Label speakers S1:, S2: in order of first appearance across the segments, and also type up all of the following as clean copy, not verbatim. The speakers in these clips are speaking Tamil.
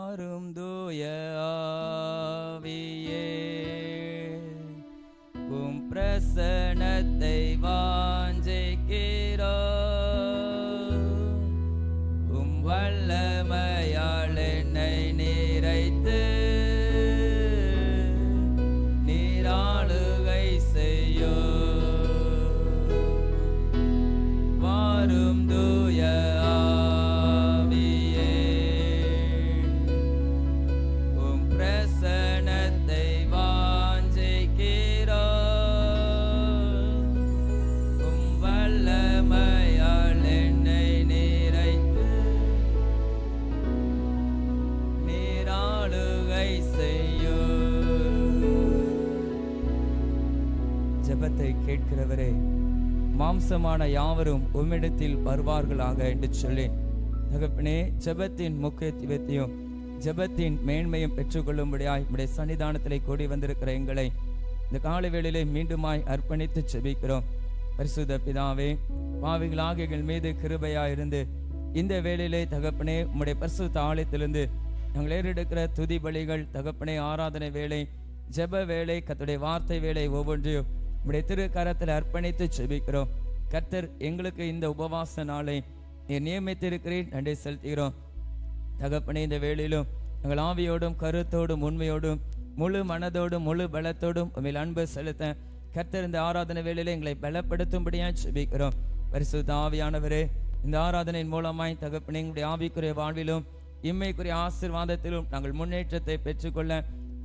S1: வாரும் தூய ஆவியே, உம் பிரசன்னத்தை வாஞ்சிக்கிறோம். உம் வல்லமையால் என்னை நிறைத்து நீராளுகை செய்யோ. வாரும் தூய ஆவியே, உம் பிரசன்னத்தை வாஞ்சிக்கிறோம். உம் வல்லமையால் என்னை நிறைத்து நீராளுகை செய்யோ. ஜெபத்தை கேட்கிறவரே, மாம்சமான யாவரும் உம்மிடத்தில் வருவார்களாக என்று சொல்லி, தகப்பனே, ஜெபத்தின் முக்கியத்துவத்தையும் ஜெபத்தின் மேன்மையும் பெற்றுக்கொள்ளும்படியாய் உம்முடைய சன்னிதானத்திலே கூடி வந்திருக்கிற எங்களை இந்த காலை வேளையிலே மீண்டுமாய் அர்ப்பணித்து ஜெபிக்கிறோம். பரிசுத்த பிதாவே, பாவிகளாக எங்கள் மீது கிருபையாயிருந்து இந்த வேளையிலே தகப்பனே உம்முடைய பரிசுத்த ஆலயத்திலிருந்து நாங்கள் ஏறெடுக்கிற துதி பலிகள், தகப்பனே, ஆராதனை வேலை, ஜெப வேலை, கர்த்தருடைய வார்த்தை வேலை ஒவ்வொன்றையும் உம்முடைய திரு கரத்தில் அர்ப்பணித்து ஜெபிக்கிறோம். கர்த்தர் எங்களுக்கு இந்த உபவாச நாளை நீர் நியமித்திருக்கிறீர், நன்றி செலுத்துகிறோம். தகப்பனே, இந்த வேளையிலும் எங்கள் ஆவியோடும் கருத்தோடும் உண்மையோடும் முழு மனதோடும் முழு பலத்தோடும் உம்மில் அன்பு செலுத்த கர்த்தர் இந்த ஆராதனை வேளையிலே எங்களை பலப்படுத்தும்படியாக ஜெபிக்கிறோம். பரிசுத்த ஆவியானவரே, இந்த ஆராதனையின் மூலமாய் தகப்பனே எங்களுடைய ஆவிக்குரிய வாழ்விலும் இம்மைக்குரிய ஆசீர்வாதத்திலும் நாங்கள் முன்னேற்றத்தை பெற்றுக்கொள்ள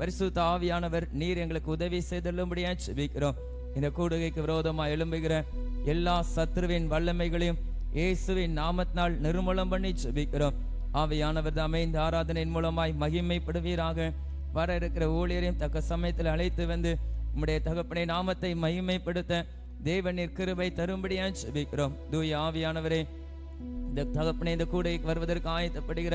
S1: பரிசுத்த ஆவியானவர் நீர் எங்களுக்கு உதவி செய்துள்ளபடியாக ஜெபிக்கிறோம். இந்த கூடுகைக்கு விரோதமாக எழும்புகிற எல்லா சத்ருவின் வல்லமைகளையும் இயேசுவின் நாமத்தினால் நிர்மூலம் பண்ணி ஜெபிக்கிறோம். ஆவியானவர் தாமே இந்த ஆராதனையின் மூலமாய் மகிமைப்படுவீராக. வர இருக்கிற ஊழியரையும் தக்க சமயத்தில் அழைத்து வந்து உம்முடைய தகப்பனை நாமத்தை மகிமைப்படுத்த தேவநீர் கிருபை தரும்படியாக ஜெபிக்கிறோம். தூய ஆவியானவரே, இந்த தகப்பனை இந்த கூடைக்கு வருவதற்கு ஆயத்தப்படுகிற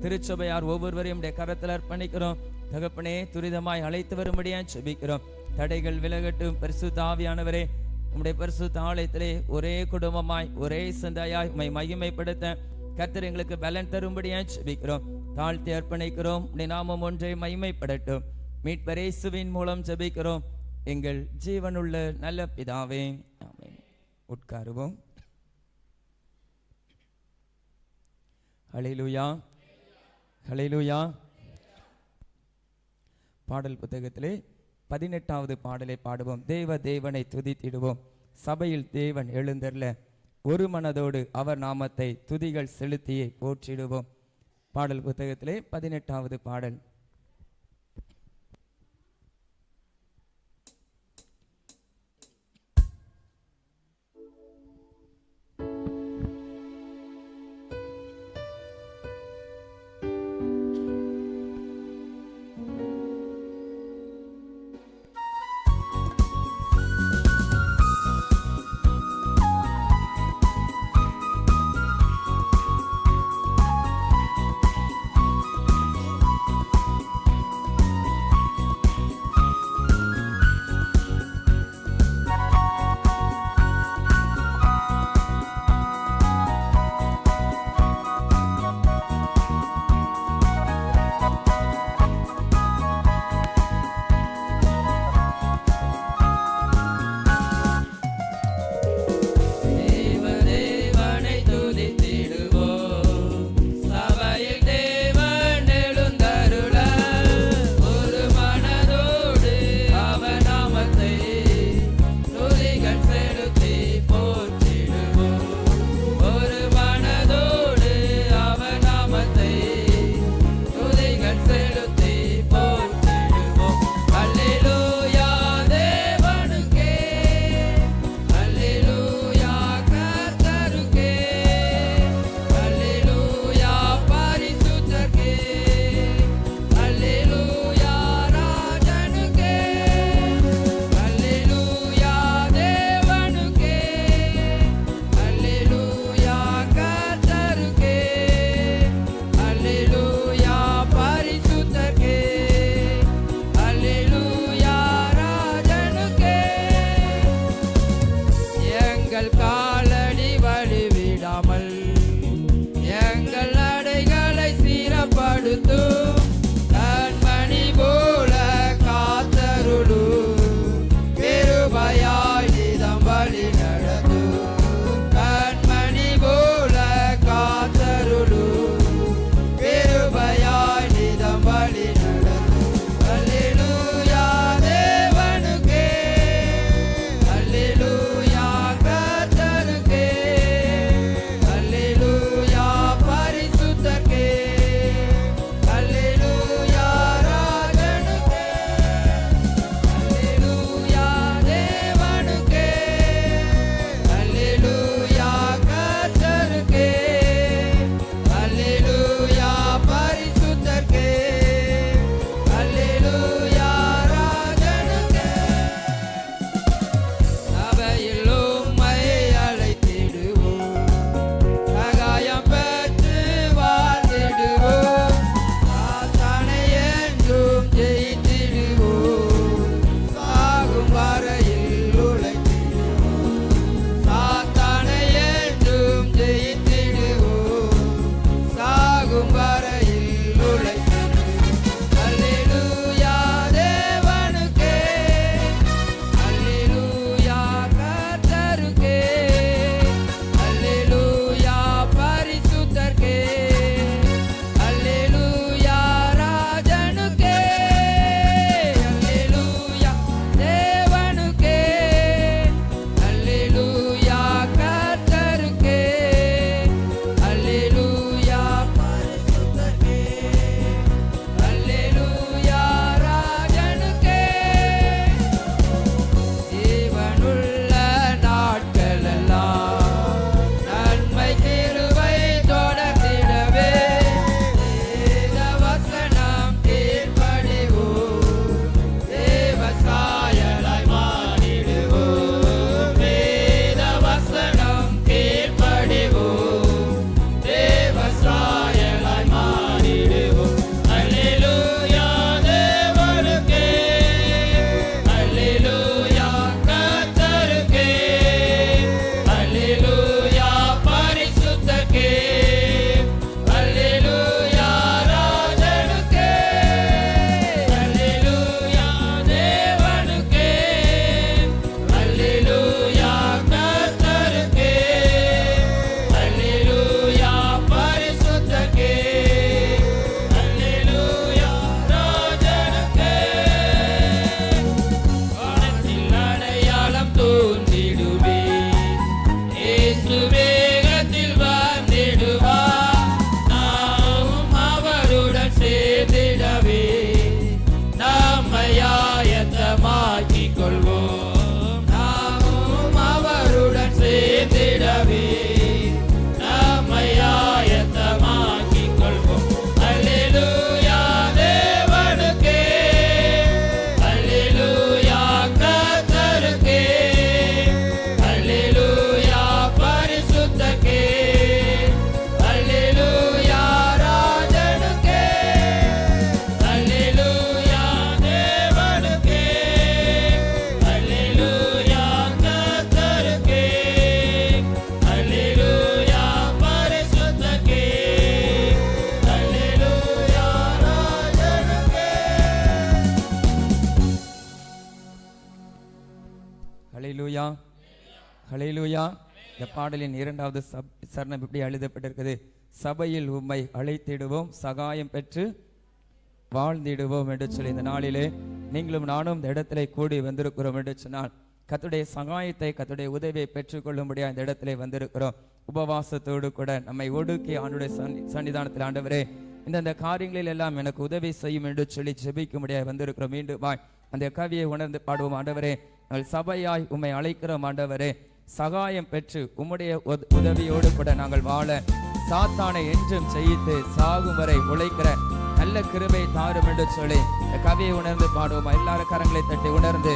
S1: திருச்சபையார் ஒவ்வொருவரையும் உடைய கரத்தில் அர்ப்பணிக்கிறோம். தகப்பனே, துரிதமாய் அழைத்து வரும்படியாக ஜெபிக்கிறோம். தடைகள் விலகட்டும். பரிசுத்த ஆவியானவரே, உம்முடைய பரிசுத்த ஆலயத்திலே ஒரே குடும்பமாய் ஒரே சிந்தையாய் உம்மை மகிமைப்படுத்த கர்த்தர் எங்களுக்கு பலன் தரும்படியாக ஜெபிக்கிறோம். தாழ்த்தி அர்ப்பணிக்கிறோம். உம்முடைய நாமம் ஒன்றே மகிமைப்படட்டும். மீட்பர் இயேசுவின் மூலம் ஜெபிக்கிறோம் எங்கள் ஜீவனுள்ள நல்ல பிதாவே, ஆமென். உட்காருவோம். ஹல்லேலூயா, ஹல்லேலூயா. பாடல் புத்தகத்திலே 18வது பாடலை பாடுவோம். தேவ தேவனை துதித்திடுவோம். சபையில் தேவன் எழுந்தருள ஒரு மனதோடு அவர் நாமத்தை துதிகள் செலுத்தியே போற்றிடுவோம். பாடல் புத்தகத்திலே 18வது பாடல். ஹல்லேலூயா. இந்த பாடலின் இரண்டாவது சரணம் இப்படி எழுதப்பட்டிருக்குது. சபையில் உம்மை அழைத்திடுவோம், சகாயம் பெற்று வாழ்ந்திடுவோம் என்று சொல்லி இந்த நாளிலே நீங்களும் நானும் இந்த இடத்துல கூடி வந்திருக்கிறோம் என்று சொன்னால் கர்த்தருடைய சகாயத்தை, கர்த்தருடைய உதவியை பெற்றுக்கொள்ளும்படியா இந்த இடத்துல வந்திருக்கிறோம். உபவாசத்தோடு கூட நம்மை ஒடுக்கி ஆண்டுடைய சன்னிதானத்தில் ஆண்டவரே இந்த காரியங்களில் எல்லாம் எனக்கு உதவி செய்யும் என்று சொல்லி ஜெபிக்கும்படியாக வந்திருக்கிறோம். மீண்டும் அந்த கவியை உணர்ந்து பாடுவோம். ஆண்டவரே, நாங்கள் சபையாய் உம்மை அழைக்கிறோம். ஆண்டவரே, சகாயம் பெற்று உம்முடைய உதவியோடு கூட நாங்கள் வாழ சாத்தானை என்றும் செய்து சாகும் வரை உழைக்கிற நல்ல கிருபை தாரும் என்று சொல்லி இந்த கவியை உணர்ந்து பாடுவோம். எல்லாரும் கரங்களை தட்டி உணர்ந்து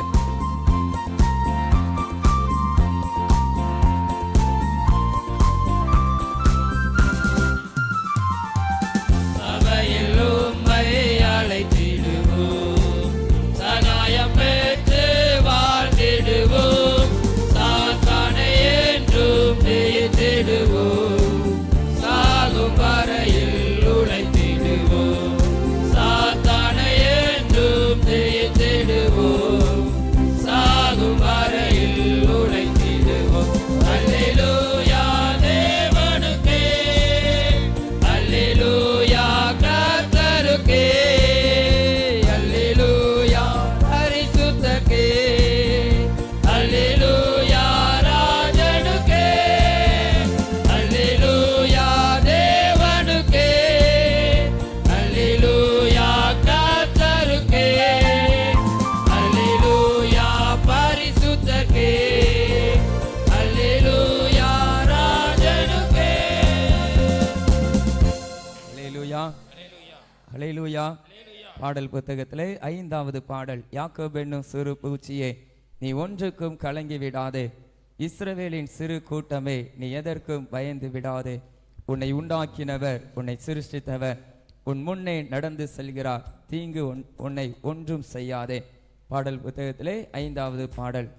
S1: ஹல்லேலூயா. பாடல் புத்தகத்திலே 5வது பாடல். யாக்கோபு என்னும் சிறு பூச்சியே, நீ ஒன்றுக்கும் கலங்கி விடாதே. இஸ்ரவேலின் சிறு கூட்டமே, நீ எதற்கும் பயந்து விடாதே. உன்னை உண்டாக்கினவர், உன்னை சிருஷ்டித்தவர் உன் முன்னே நடந்து செல்கிறார். தீங்கு உன்னை ஒன்றும் செய்யாதே. பாடல் புத்தகத்திலே 5வது பாடல்.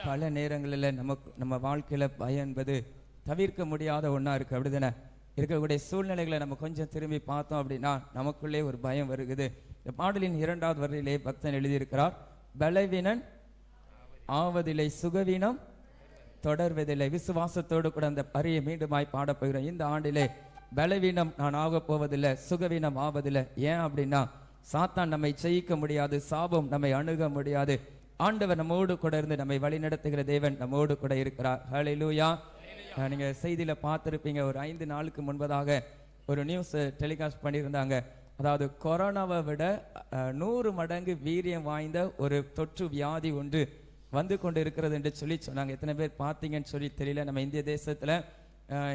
S1: பல நேரங்களில் நம்ம வாழ்க்கையில பயம் என்பது தவிர்க்க முடியாத ஒன்றா இருக்கு. அப்படிதானே? இருக்கக்கூடிய சூழ்நிலைகளை நம்ம கொஞ்சம் திரும்பி பார்த்தோம் அப்படின்னா நமக்குள்ளே ஒரு பயம் வருகிறது. இந்த பாடலின் 2வது வரியிலே பக்தன் எழுதியிருக்கிறார், பலவீனன் ஆவதில்லை, சுகவீனம் தொடர்வதில்லை. விசுவாசத்தோடு கூட அந்த பரியை மீண்டுமாய் பாடப்போகிறோம். இந்த ஆண்டிலே பலவீனம் நான் ஆக போவதில்லை, சுகவீனம் ஆவதில்லை. ஏன் அப்படின்னா சாத்தான் நம்மை ஜெயிக்க முடியாது, சாபம் நம்மை அணுக முடியாது. ஆண்டவர் நம்மோடு கூட இருந்து நம்மை வழி நடத்துகிற தேவன் நம்மோடு கூட இருக்கிறார். ஹல்லேலூயா. நீங்க செய்தியில பார்த்திருப்பீங்க, ஒரு 5 நாளுக்கு முன்பதாக ஒரு நியூஸ் டெலிகாஸ்ட் பண்ணியிருந்தாங்க. அதாவது கொரோனாவை விட 100 மடங்கு வீரியம் வாய்ந்த ஒரு தொற்று வியாதி ஒன்று வந்து கொண்டு இருக்கிறது என்று சொல்லி சொன்னாங்க. எத்தனை பேர் பார்த்தீங்கன்னு சொல்லி தெரியல. நம்ம இந்திய தேசத்துல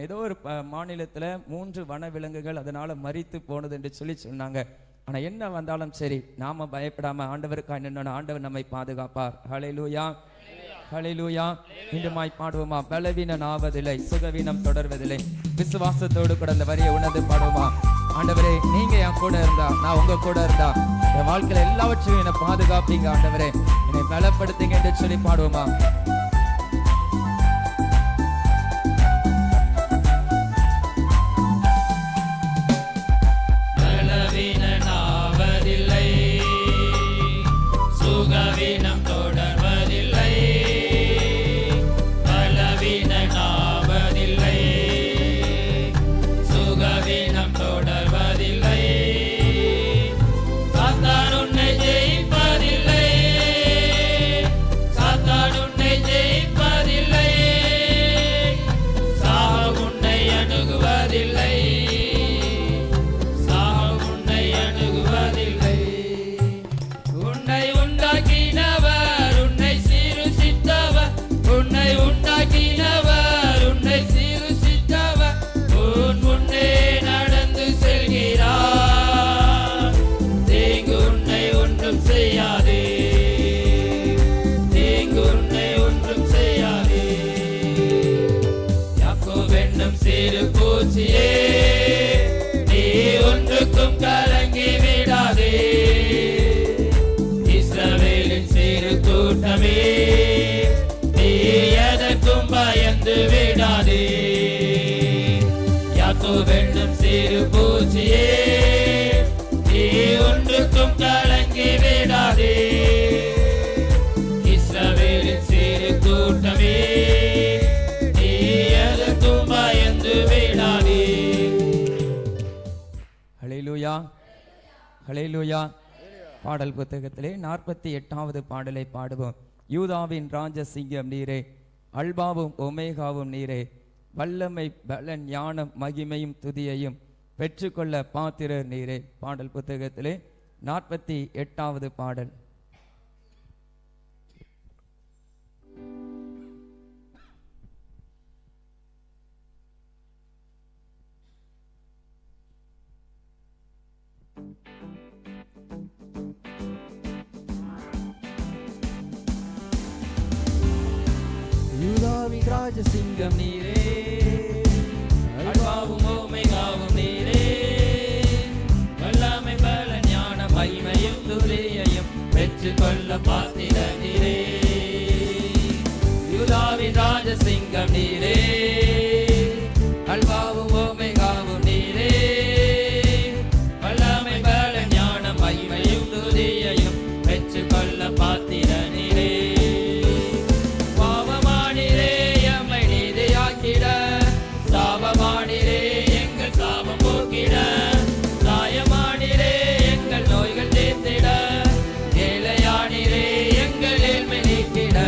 S1: ஏதோ ஒரு மாநிலத்துல 3 வனவிலங்குகள் அதனால மரித்து போனது என்று சொல்லி சொன்னாங்க. ஆனா என்ன வந்தாலும் சரி, நாம பயப்படாம ஆண்டவருக்காக நின்னோம், ஆண்டவர் நம்மை பாதுகாப்பார். ஹல்லேலூயா, ஹல்லேலூயா. மீண்டுமாய் பாடுவோமா, பலவீனம் ஆவதில்லை, சுகவீனம் தொடர்வதில்லை. விசுவாசத்தோடு கூட அந்த வரியை உணர்ந்து பாடுவோமா. ஆண்டவரே, நீங்க என் கூட இருந்தா, நான் உங்க கூட இருந்தா, என் வாழ்க்கையில எல்லாவற்றையும் என்னை பாதுகாப்பீங்க. ஆண்டவரே, என்னை பலப்படுத்துங்க என்று சொல்லி பாடுவோமா.
S2: சுகவீனம் தொடர்வதில்லை, பலவீனனாவதில்லை, சுகவீனம் தொடர்வதில்லை. சாத்தான் உன்னை ஜெயிப்பதில்லை, சாத்தான் உன்னை ஜெயிப்பதில்லை, சாவு உன்னை அணுகுவதில்லை, சாவு உன்னை அணுகுவதில்லை. உன்னை உண்டாக்கினவர், உன்னை சீருசித்தவர், உன்னை உண்டாக்கினவர், உன்னை சீருசித்தவர் உன் முன்னே நடந்து செல்கிறார். தீங்கு உன்னை ஒன்றும் செய்யாதே, தீங்கு உன்னை ஒன்றும் செய்யாதே. யாக்கோபு என்னும் சிறு பூச்சியே, நீ ஒன்றுக்கும் கலங்கி விடாதே. சிறு கூட்டமே, நீ எதற்கும் பயந்து விடாதே. யாக்கோபு என்னும் சிறு பூச்சியே, நீ ஒன்றுக்கும் கலங்கி விடாதே. இஸ்ரவேலின் சிறு கூட்டமே, நீ எதற்கும் பயந்து விடாதே.
S1: ஹல்லேலூயா, ஹல்லேலூயா. பாடல் புத்தகத்திலே 48வது பாடலை பாடுவோம். யூதாவின் ராஜசிங்கம் நீரே, அல்பாவும் ஒமேகாவும் நீரே, வல்லமை பலன் ஞானம் மகிமையும் துதியையும் பெற்றுக்கொள்ள பாத்திரர் நீரே. பாடல் புத்தகத்திலே 48வது பாடல். யூதாவின் ராஜசிங்கம் நீரே,
S2: அல்பாவும் ஓமெகாவும் நீரே, வல்லமை பல ஞான மகிமையும் துதியையும் பெற்றுக்கொள்ள பாத்திர நீரே. யூதாவின் ராஜசிங்கம் நீரே, அல்பாவும் ஓமெகாவும் நீரே, வல்லமை பல ஞான மகிமையும் துதியையும் பெற்றுக்கொள்ள பாத்திர நீரே. சாபமானிரே எங்கள் சாபம் போக்கிட, சாயமானிரே எங்கள் நோய்கள் தீர்த்திட, ஏழையானிரே எங்கள் ஏழ்மை நீக்கிட.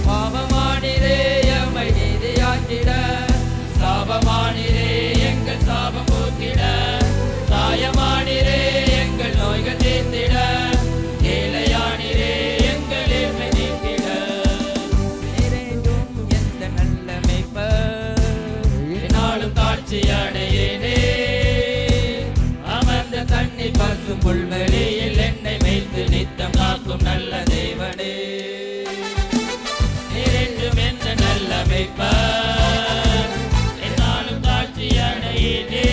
S2: பாவமானிரே எம்மை நீதியாக்கிட, சாபமானிரே எங்கள் சாபம் போக்கிட, சாயமானிரே எங்கள் நோய்கள் தீர்த்திட, ஏழையானிரே எங்கள் ஏழ்மை நீக்கிட.
S1: எந்த நல்ல மேய்ப்பர்
S2: தாட்சி அடையேனே, அமர்ந்த தண்ணி பசு புல்வெளியில் என்னை மேய்த்து நித்தம் காக்கும் நல்ல தேவனே. நீரென்றும் என்ற நல்ல மேய்ப்பர், என்னாலும் தாட்சி அடையேனே,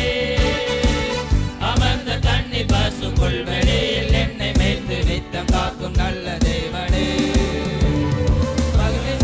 S2: அமர்ந்த தண்ணி பசு புல்வெளியில் என்னை மேய்த்து நித்தம் காக்கும் நல்ல தேவனே. பகலில்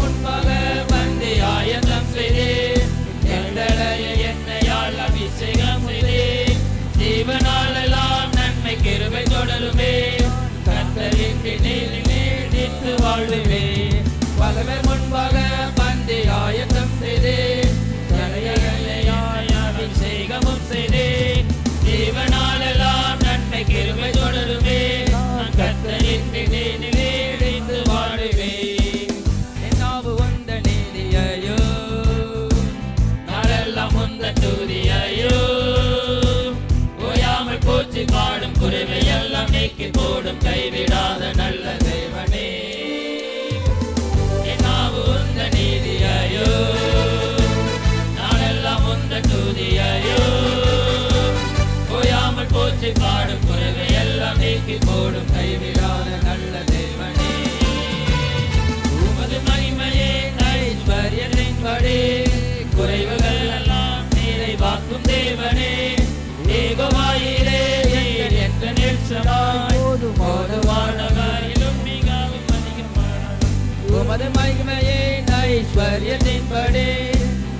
S2: காரியத்தின்படி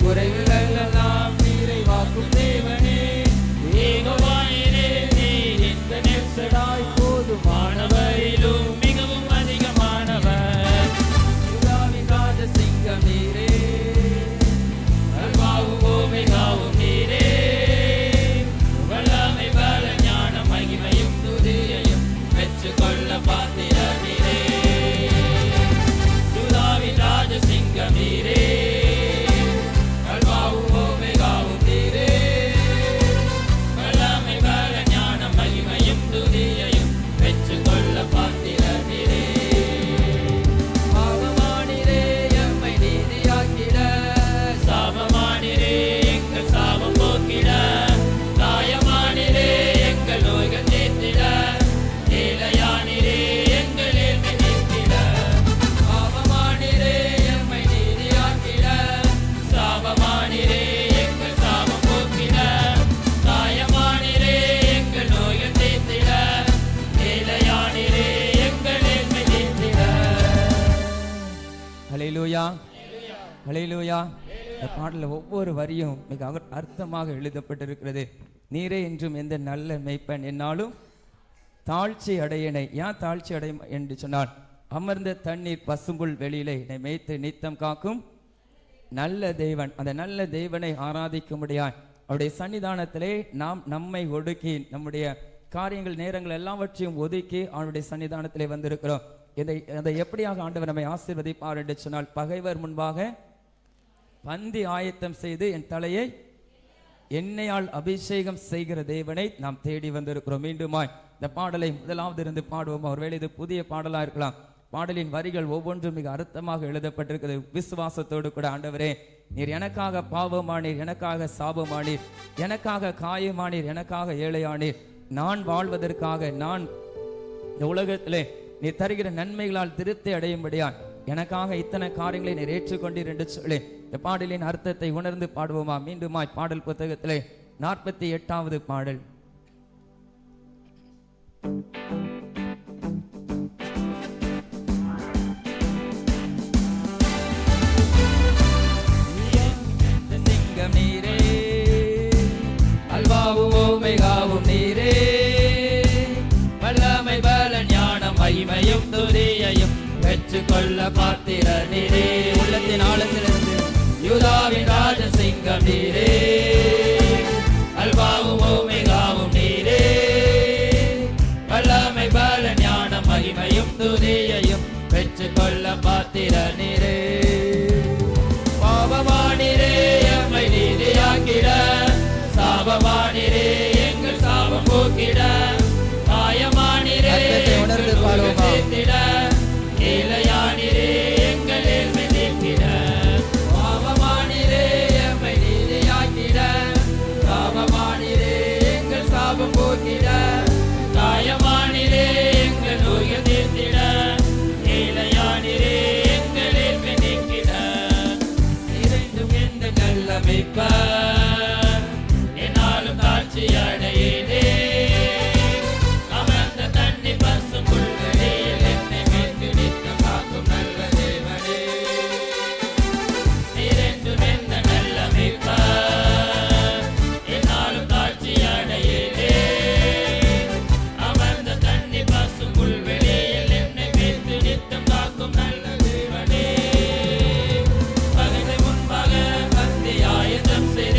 S2: குறைவுகள் எல்லாம் நிறைவாக்கும் தேவனே. யெகோவாயிரே, நீர் இந்த நெல்சடாய் போதுமானவரிலும் மிகவும் அதிகமானவர். யூதாவின் ராஜசிங்கம் நீரே, அல்பாவும் ஓமெகாவும் நீரே. வல்லமை பல ஞானம் மகிமையும் துதியையும் பெற்றுக்கொள்ள பாத்திர நீரே. யூதாவின் ராஜசிங்கம் நீரே, அல்பாவும் ஓமெகாவும் நீரே. வல்லமை பல ஞானம் மகிமையும் துதியையும் பெற்றுக்கொள்ள பாத்திர நீரே. பாவமானிரே, எம்மை நீதியாக்கிட. சாபமானிரே, எங்கள் சாபம் போக்கிட. காயமானிரே, எங்கள் நோய்கள் தீர்த்திட. ஏழையானிரே, எங்கள் ஏழ்மை நீக்கிட. பாவமானிரே, எம்மை நீதியாக்கிட. சாபமானிரே, எங்கள் சாபம் போக்கிட. காயமானிரே, எங்கள் நோய்கள் தீர்த்திட. ஏழையானிரே, எங்கள் ஏழ்மை நீக்கிட.
S1: ஹல்லேலூயா, ஹல்லேலூயா. இந்த பாடலில் ஒவ்வொரு வரியும் மிக அர்த்தமாக எழுதப்பட்டிருக்கிறது. நீரே என்றும் எந்த நல்ல மெய்ப்பன் என்னாலும் தாழ்ச்சி அடையனை. ஏன் தாழ்ச்சி அடையும் என்று சொன்னால், அமர்ந்த தண்ணீர் பசும்புல் வெளியிலே என்னை மேய்த்து நித்தம் காக்கும் நல்ல தேவன். அந்த நல்ல தேவனை ஆராதிக்கும்படியாய் அவருடைய சன்னிதானத்திலே நாம் நம்மை ஒடுக்கி நம்முடைய காரியங்கள் நேரங்கள் எல்லாவற்றையும் ஒதுக்கி அவனுடைய சன்னிதானத்திலே வந்திருக்கிறோம். அதை எப்படியாக ஆண்டவர் நம்மை ஆசீர்வதிப்பார் என்று சொன்னால், பகைவர் முன்பாக பந்தி ஆயத்தம் செய்து என் தலையை எண்ணெயால் அபிஷேகம் செய்கிற தேவனை நாம் தேடி வந்திருக்கிறோம். மீண்டுமாய் இந்த பாடலை முதலாவது இருந்து பாடுவோம். ஒருவேளை இது புதிய பாடலா இருக்கலாம். பாடலின் வரிகள் ஒவ்வொன்றும் மிக அர்த்தமாக எழுதப்பட்டிருக்கிறது. விசுவாசத்தோடு கூட, ஆண்டவரே நீர் எனக்காக பாவமானீர், எனக்காக சாபமானீர், எனக்காக காயமானீர், எனக்காக ஏழையானீர். நான் வாழ்வதற்காக, நான் இந்த உலகத்திலே நீ தருகிற நன்மைகளால் திருப்தி அடையும்படியா எனக்காக இத்தனை காரியங்களை நீர் ஏற்றுக்கொண்டீர் என்று சொல்லி இந்த பாடலின் அர்த்தத்தை உணர்ந்து பாடுவோமா? மீண்டுமாய் பாடல் புத்தகத்திலே 48வது பாடல். சிங்கம் நீரே, அல்பாவும் ஓமெகாவும் நீரே. வல்லமை பல ஞானம் மகிமையும் துதியையும் பெற்றுக்கொள்ள பாத்திர நீரே. உள்ளத்தின் ஆழத்திலிருந்து யூதாவின் ராஜசிங்கம் நீரே, அல்பாவும் ஓமெகாவும் நீரே. வல்லமை பல ஞானம் மகிமையும் துதியையும் பெற்றுக்கொள்ள பாத்திர நீரே. பாவமானிரே, எம்மை நீதியாக்கிட. சாபமானிரே, எங்கள் சாபம் போக்கிட. காயமானிரே, உணர்ந்து பாடுவோமா? ஏழையானிரே, எங்கள் ஏழ்மை நீக்கிட. பாவமானிரே, எம்மை நீதியாக்கிட. சாபமானிரே, எங்கள் சாபம் போக்கிட. காயமானிரே, எங்கள் நோய்கள் தீர்த்திட. ஏழையானிரே, எங்கள் ஏழ்மை நீக்கிட. நிறைந்தும் எந்த நல்ல மெய்ப்பர் என்னாலும் தாழ்ச்சி அடையேனே. அமர்ந்த தண்ணி பசும் புல்வெளியில் என்னை மேய்த்து நித்தம் காக்கும் நல்ல தேவனே. நிறைந்தும் எந்த நல்ல மெய்ப்பர் என்னாலும் தாழ்ச்சி அடையேனே. அமர்ந்த தண்ணி பசும் புல்வெளியில் என்னை மேய்த்து நித்தம் காக்கும் நல்ல தேவனே. பகைவர் முன்பாக பந்தி ஆயத்தம் செய்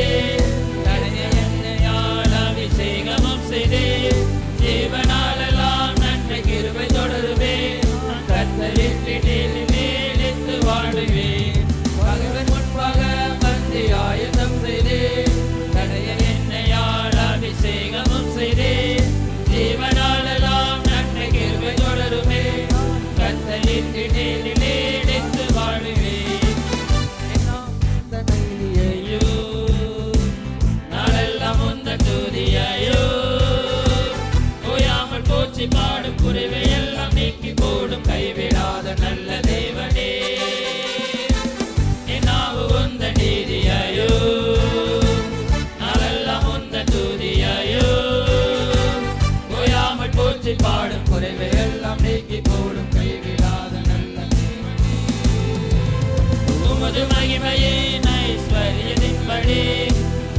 S2: உமது மகிமையின் ஐஸ்வர்யத்தின்படி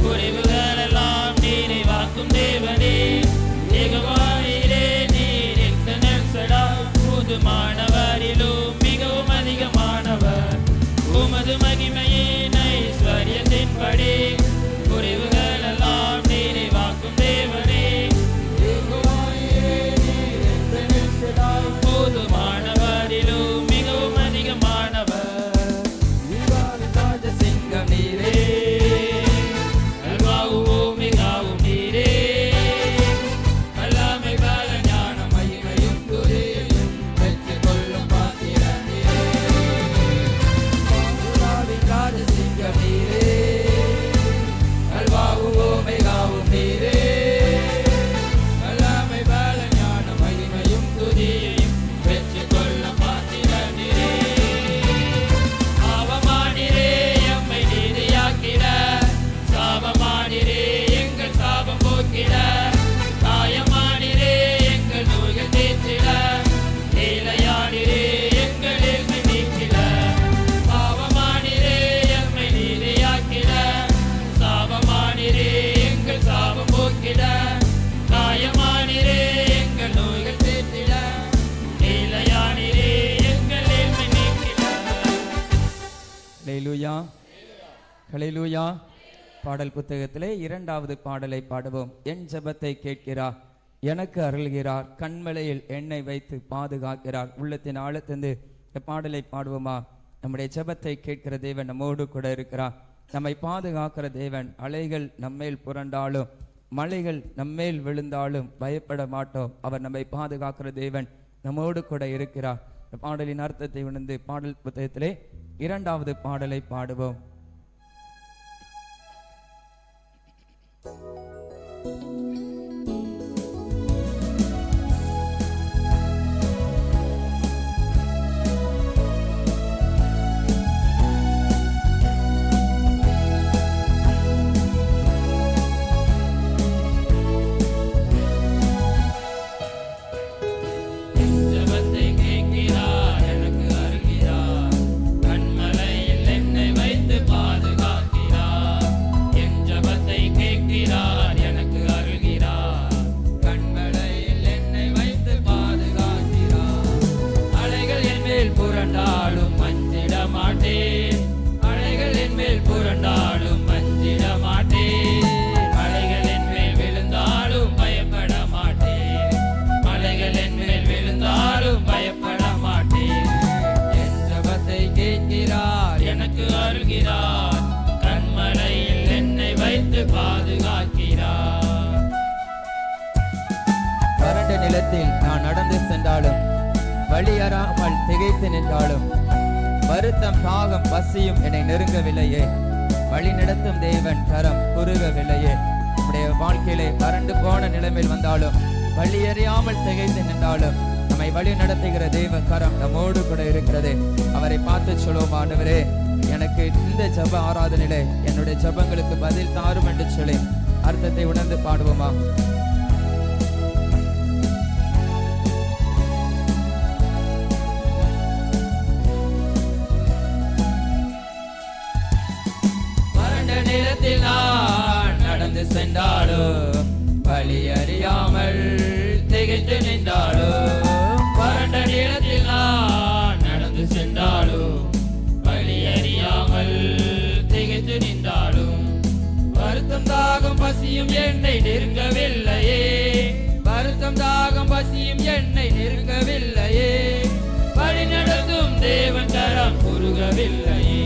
S2: குறைவுகளெல்லாம் நிறைவாக்கும் தேவனே. யெகோவாயிரே நீர் எக்ஸலன்ஸ் போதுமானவரிலும் மிகவும் அதிகமானவர். உமது மகிமையின் ஐஸ்வர்யத்தின்படி குறைவுகளெல்லாம் நிறைவாக்கும் தேவனே. யெகோவாயிரே நீர் எக்ஸலன்ஸ் போதுமானவரிலும் மிகவும் அதிகமானவர்.
S1: சிங்கம் நீரே,
S2: அல்பாவும் ஓமெகாவும் நீரே. வல்லமை பல ஞானம் மகிமையும் துதியையும் பெற்றுக்கொள்ளும் பாத்திரன் நீரே.
S1: சிங்கம் நீரே, அல்பாவும் ஓமெகாவும் நீரே.
S2: வல்லமை பல ஞானம் மகிமையும் துதியையும் பெற்றுக்கொள்ளும் பாத்திரன் நீரே. பாவமானிரே எம்மை நீதியாக்கிட, சாபமானிரே எங்கள் சாபம் போக்கிட, காயமானிரே எங்கள் நோய்கள் தீர்த்திட, ஏழையானிரே எங்கள் ஏழ்மை நீக்கிட. பாவமானிரே எம்மை நீதியாக்கிட, சாபமானிரே எங்கள் சாபம் போக்கிட, காயமானிரே எங்கள் நோய்கள் தீர்த்திட, ஏழையானிரே எங்கள் ஏழ்மை நீக்கிட.
S1: ஹல்லேலூயா, ஹல்லேலூயா. பாடல் புத்தகத்திலே 2வது பாடலை பாடுவோம். என் ஜெபத்தை கேட்கிறார், எனக்கு அருள்கிறார், கண்மலையில் எண்ணெய் வைத்து பாதுகாக்கிறார். உள்ளத்தின் ஆழத்திலிருந்து இந்த பாடலை பாடுவோமா? நம்முடைய ஜெபத்தை கேட்கிற தேவன் நம்மோடு கூட இருக்கிறார், நம்மை பாதுகாக்கிற தேவன். அலைகள் நம்மேல் புரண்டாலும் மலைகள் நம்மேல் விழுந்தாலும் பயப்பட மாட்டோம். அவர் நம்மை பாதுகாக்கிற தேவன், நம்மோடு கூட இருக்கிறார். இந்த பாடலின் அர்த்தத்தை உணர்ந்து பாடல் புத்தகத்திலே 2வது பாடலை பாடுவோம்.
S2: ஜெபத்தை கேட்கிறார், எனக்கு அருள்கிறார், கண்மலையில் எண்ணெய் வைத்து பாதுகாக்கிறார். என் ஜெபத்தை கேட்கிறார், எனக்கு அருள்கிறார், கண்மலையில் எண்ணெய் வைத்து பாதுகாக்கிறார். அலைகள் என் மேல் புரண்டாலும் மஞ்சிட மாட்டேன், அலைகள் என் மேல் புரண்டாலும் மஞ்சிட மாட்டேன். அலைகள் என் மேல் விழுந்தாலும் பயப்பட மாட்டேன், மலைகள் என் மேல் விழுந்தாலும் பயப்பட மாட்டேன். என் ஜெபத்தை கேட்கிறார், எனக்கு அருள்கிறார், கண்மலையில் எண்ணெய் வைத்து பாதுகாக்கிறார்.
S1: வறண்ட நிலத்தில் நான் நடந்து சென்றாலும் வழி அறாமல் திகைத்து நின்றாலும் வருத்தம் தாகம் பசியும் என்னை நெருங்கவில்லையே. வழி நடத்தும் தேவன் கரம் குறுகவில்லையே. நம்முடைய வாழ்க்கையிலே வறண்டு போன நிலைமையில் வந்தாலும் வழி அறியாமல் திகைத்து நின்றாலும் நம்மை வழி நடத்துகிற தேவ கரம் நம்மோடு கூட இருக்கிறது. அவரை பார்த்து சொல்லுவோம், ஆண்டவரே எனக்கு இந்த ஜெப ஆராதனையிலே என்னுடைய ஜெபங்களுக்கு பதில் தாரும் என்று சொல்லி அர்த்தத்தை உணர்ந்து பாடுவோமா?
S2: வறண்ட நிலத்தில் நான் நடந்து சென்றாலும் வழி அறியாமல் திகைத்து நின்றாலும், வறண்ட நிலத்தில் நான் நடந்து சென்றாலும் வழி அறியாமல் திகைத்து நின்றாலும், வருத்தம் தாகம் பசியும் என்னை நெருங்கவில்லையே, வருத்தம் தாகம் பசியும் என்னை நெருங்கவில்லையே. வழி நடத்தும் தேவன் கரம் குறுகவில்லையே,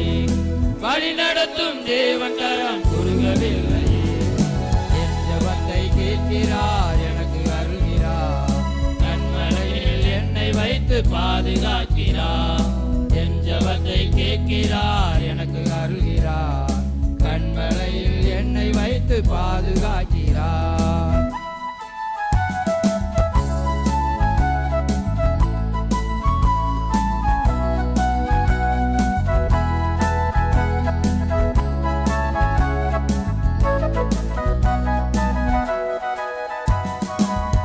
S2: வழி நடத்தும் தேவன் கரம் குறுகவில்லையே. என் ஜெபத்தை கேட்கிறார், எனக்கு அருள்கிறார், கண்மலையில் எண்ணெய் வைத்து பாதுகாக்கிறார். என் ஜெபத்தை கேட்கிறார், எனக்கு அருள்கிறார், கண்மலையில் எண்ணெய் வைத்து பாதுகாக்கிறார்.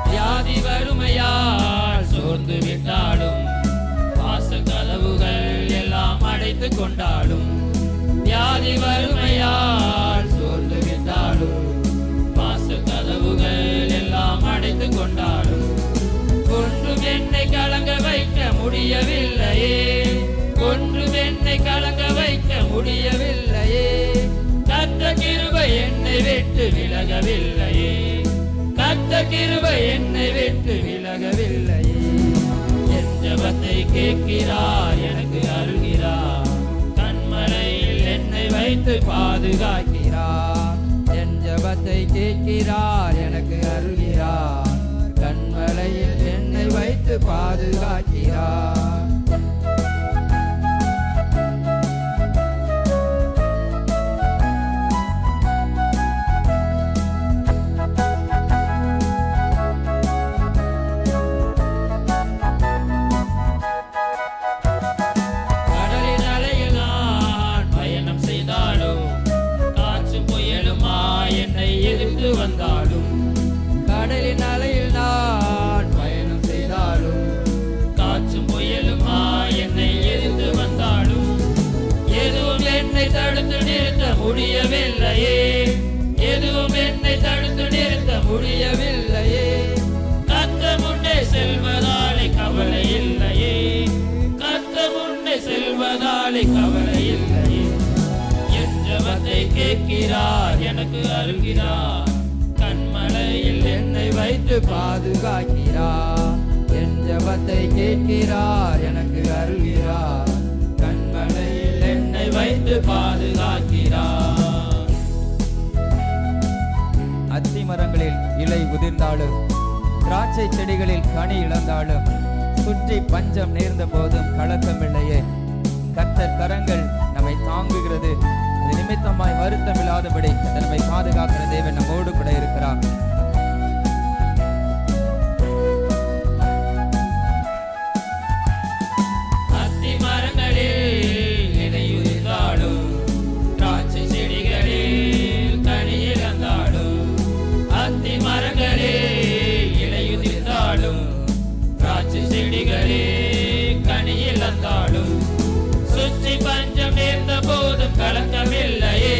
S2: வியாதி வறுமையால் சோர்ந்து விட்டாலும், வாச கதவுகள் எல்லாம் அடைத்து கொண்டாலும், வியாதி வறுமையால் சோர்ந்து விட்டாலும் வாச கதவுகள் எல்லாம் அடைத்து கொண்டாலும் ஒன்றும் என்னை கலங்க வைக்க முடியவில்லையே, ஒன்றும் என்னை கலங்க வைக்க முடியவில்லையே. கர்த்தர் கிருபை என்னை விட்டு விலகவில்லையே, கர்த்தர் கிருபை என்னை விட்டு விலகவில்லையே. என் ஜெபத்தை கேட்கிறார், எனக்கு அருள்கிறார், கண்மலையில் என்னை வைத்து பாதுகாக்கிறார். என் ஜெபத்தை கேட்கிறார், எனக்கு அருள்கிறார், கண்மலையில் என்னை வைத்து பாதுகாக்கிறார். கடலின் அலையில் நான் பயணம் செய்தாலும் காற்றும் புயலுமா என்னை எதிர்த்து வந்தாலும், கடலின் அலையில் நான் பயணம் செய்தாலும் காற்றும் புயலுமா என்னை எதிர்த்து வந்தாலும் எதுவும் என்னை தடுத்து நிறுத்த முடியவில்லையே, எதுவும் என்னை தடுத்து நிறுத்த முடியவில்லையே. கர்த்தர் முன்னே செல்வதாலே கவலை இல்லையே, கர்த்தர் முன்னே செல்வதாலே கவலை இல்லையே. என் ஜெபத்தை கேட்கிறார், எனக்கு அருள்கிறார், கண்மலையில் என்னை வைத்து பாதுகாக்கிறார். என் ஜெபத்தை கேட்கிறார், எனக்கு அருள்கிறார், கண்மலையில் என்னை வைத்து பாதுகாக்கிறார்.
S1: அத்தி மரங்களில் இலை உதிர்ந்தாலும் திராட்சை செடிகளில் கனி இழந்தாலும் சுற்றி பஞ்சம் நேர்ந்த போதும் கலக்கமில்லையே. கர்த்தர் கரங்கள் நம்மை தாங்குகிறது, அது நிமித்தமாய் வருத்தம் இல்லாதபடி நம்மை பாதுகாக்கிற தேவன் நம்மோடு கூட இருக்கிறார்.
S2: அத்தி மரங்களில் இலை உதிர்ந்தாலும் திராட்சை செடிகளில் கனி இழந்தாலும், அத்தி மரங்களில் இலை உதிர்ந்தாலும் திராட்சை செடிகளில் கனி இழந்தாலும் சுற்றி பஞ்சம் நேர்ந்த போதும் கலக்கமில்லையே,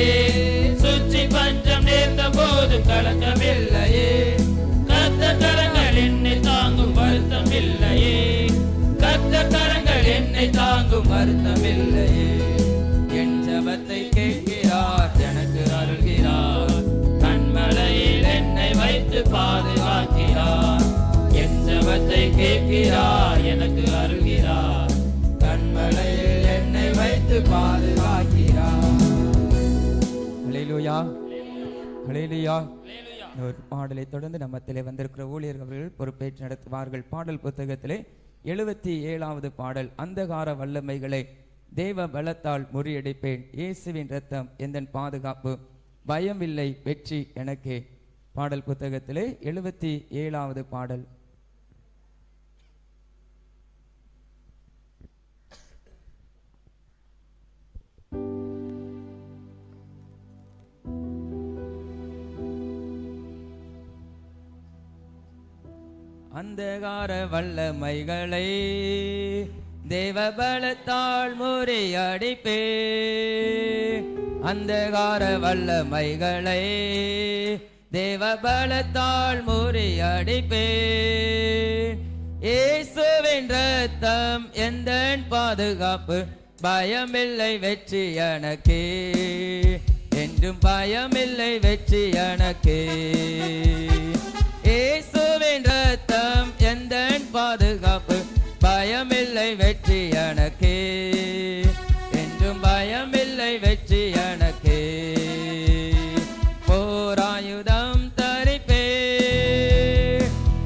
S2: சுற்றி பஞ்சம் நேர்ந்த போதும் கலக்கமில்லையே. கர்த்தர் கரங்கள் என்னை தாங்கும் வருத்தம் இல்லையே, கர்த்தர் கரங்கள் என்னை தாங்கும் வருத்தம் இல்லையே. என் ஜெபத்தை கேட்கிறார், எனக்கு அருள்கிறார், கண்மலையில் என்னை வைத்து பாதுகாக்கிறார். என் ஜெபத்தை கேட்கிறார், எனக்கு அருள்கிறார், கண்மலையில் என்னை வைத்து பாதுகாக்கிறார்.
S1: ஹல்லேலூயா, ஹல்லேலூயா. இந்த ஒரு பாடலை தொடர்ந்து நம்மத்திலே வந்திருக்கிற ஊழியர்கள் பொறுப்பேற்று நடத்துவார்கள். பாடல் புத்தகத்திலே 77வது பாடல், அந்தகார வல்லமைகளை தேவ பலத்தால் முறியடிப்பேன், இயேசுவின் இரத்தம் எந்தன் பாதுகாப்பு, பயமில்லை வெற்றி எனக்கே. பாடல் புத்தகத்திலே 77வது பாடல். அந்தகார வல்லமைகளை தேவ பலத்தால் முறியடிப்பே, அந்தகார வல்லமைகளை தேவ பலத்தால் முறியடிப்பே. இயேசுவின் இரத்தம் எந்தன் பாதுகாப்பு, பயமில்லை வெற்றி எனக்கே, என்றும் பயமில்லை வெற்றி எனக்கே. இயேசுவின் இரத்தம் எந்தன் பாதுகாப்பு, பயமில்லை வெற்றி எனக்கே, என்றும் பயமில்லை வெற்றி எனக்கே. போராயுதம் தரிப்பே,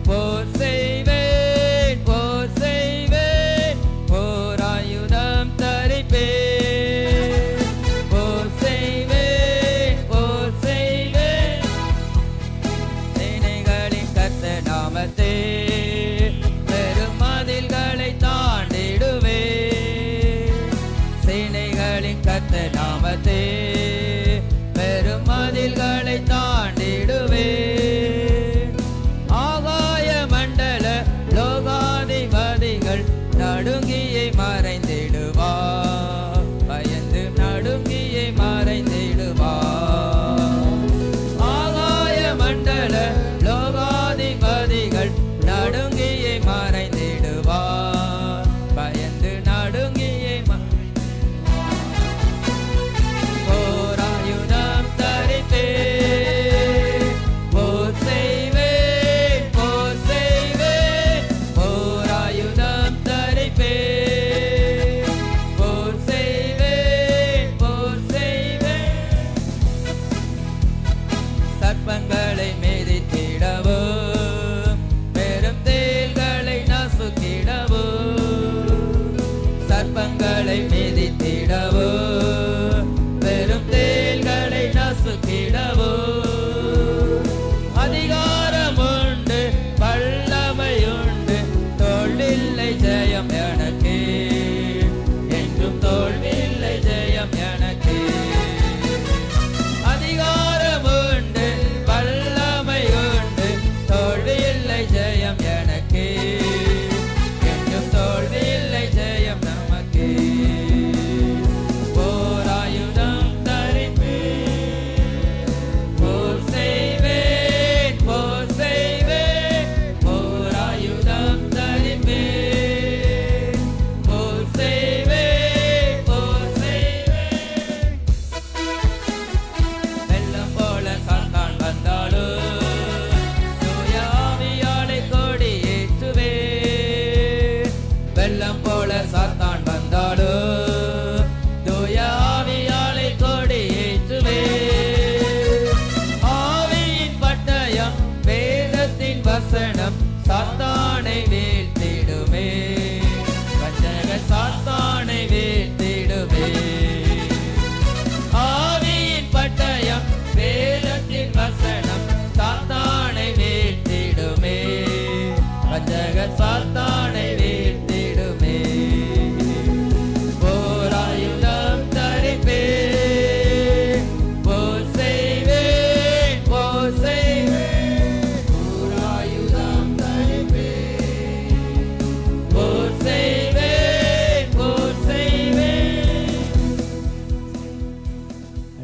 S1: போர் செய்வேன், போர் செய்வேன், போராயுதம் தரிப்பே, போர் செய்வேன், போர் செய்வேன். சேனைகளின் கர்த்தர் நாமத்தே பெரும் மதில்களை தாண்டிடுவே, சேனைகளின் கர்த்தர் நாமத்தே பெரும் மதில்களை தாண்டிடுவே. ஆகாய மண்டல லோகாதிபதிகள் நடுங்கியை மறைந்திடுவா, பயந்து நடுங்கியை மறை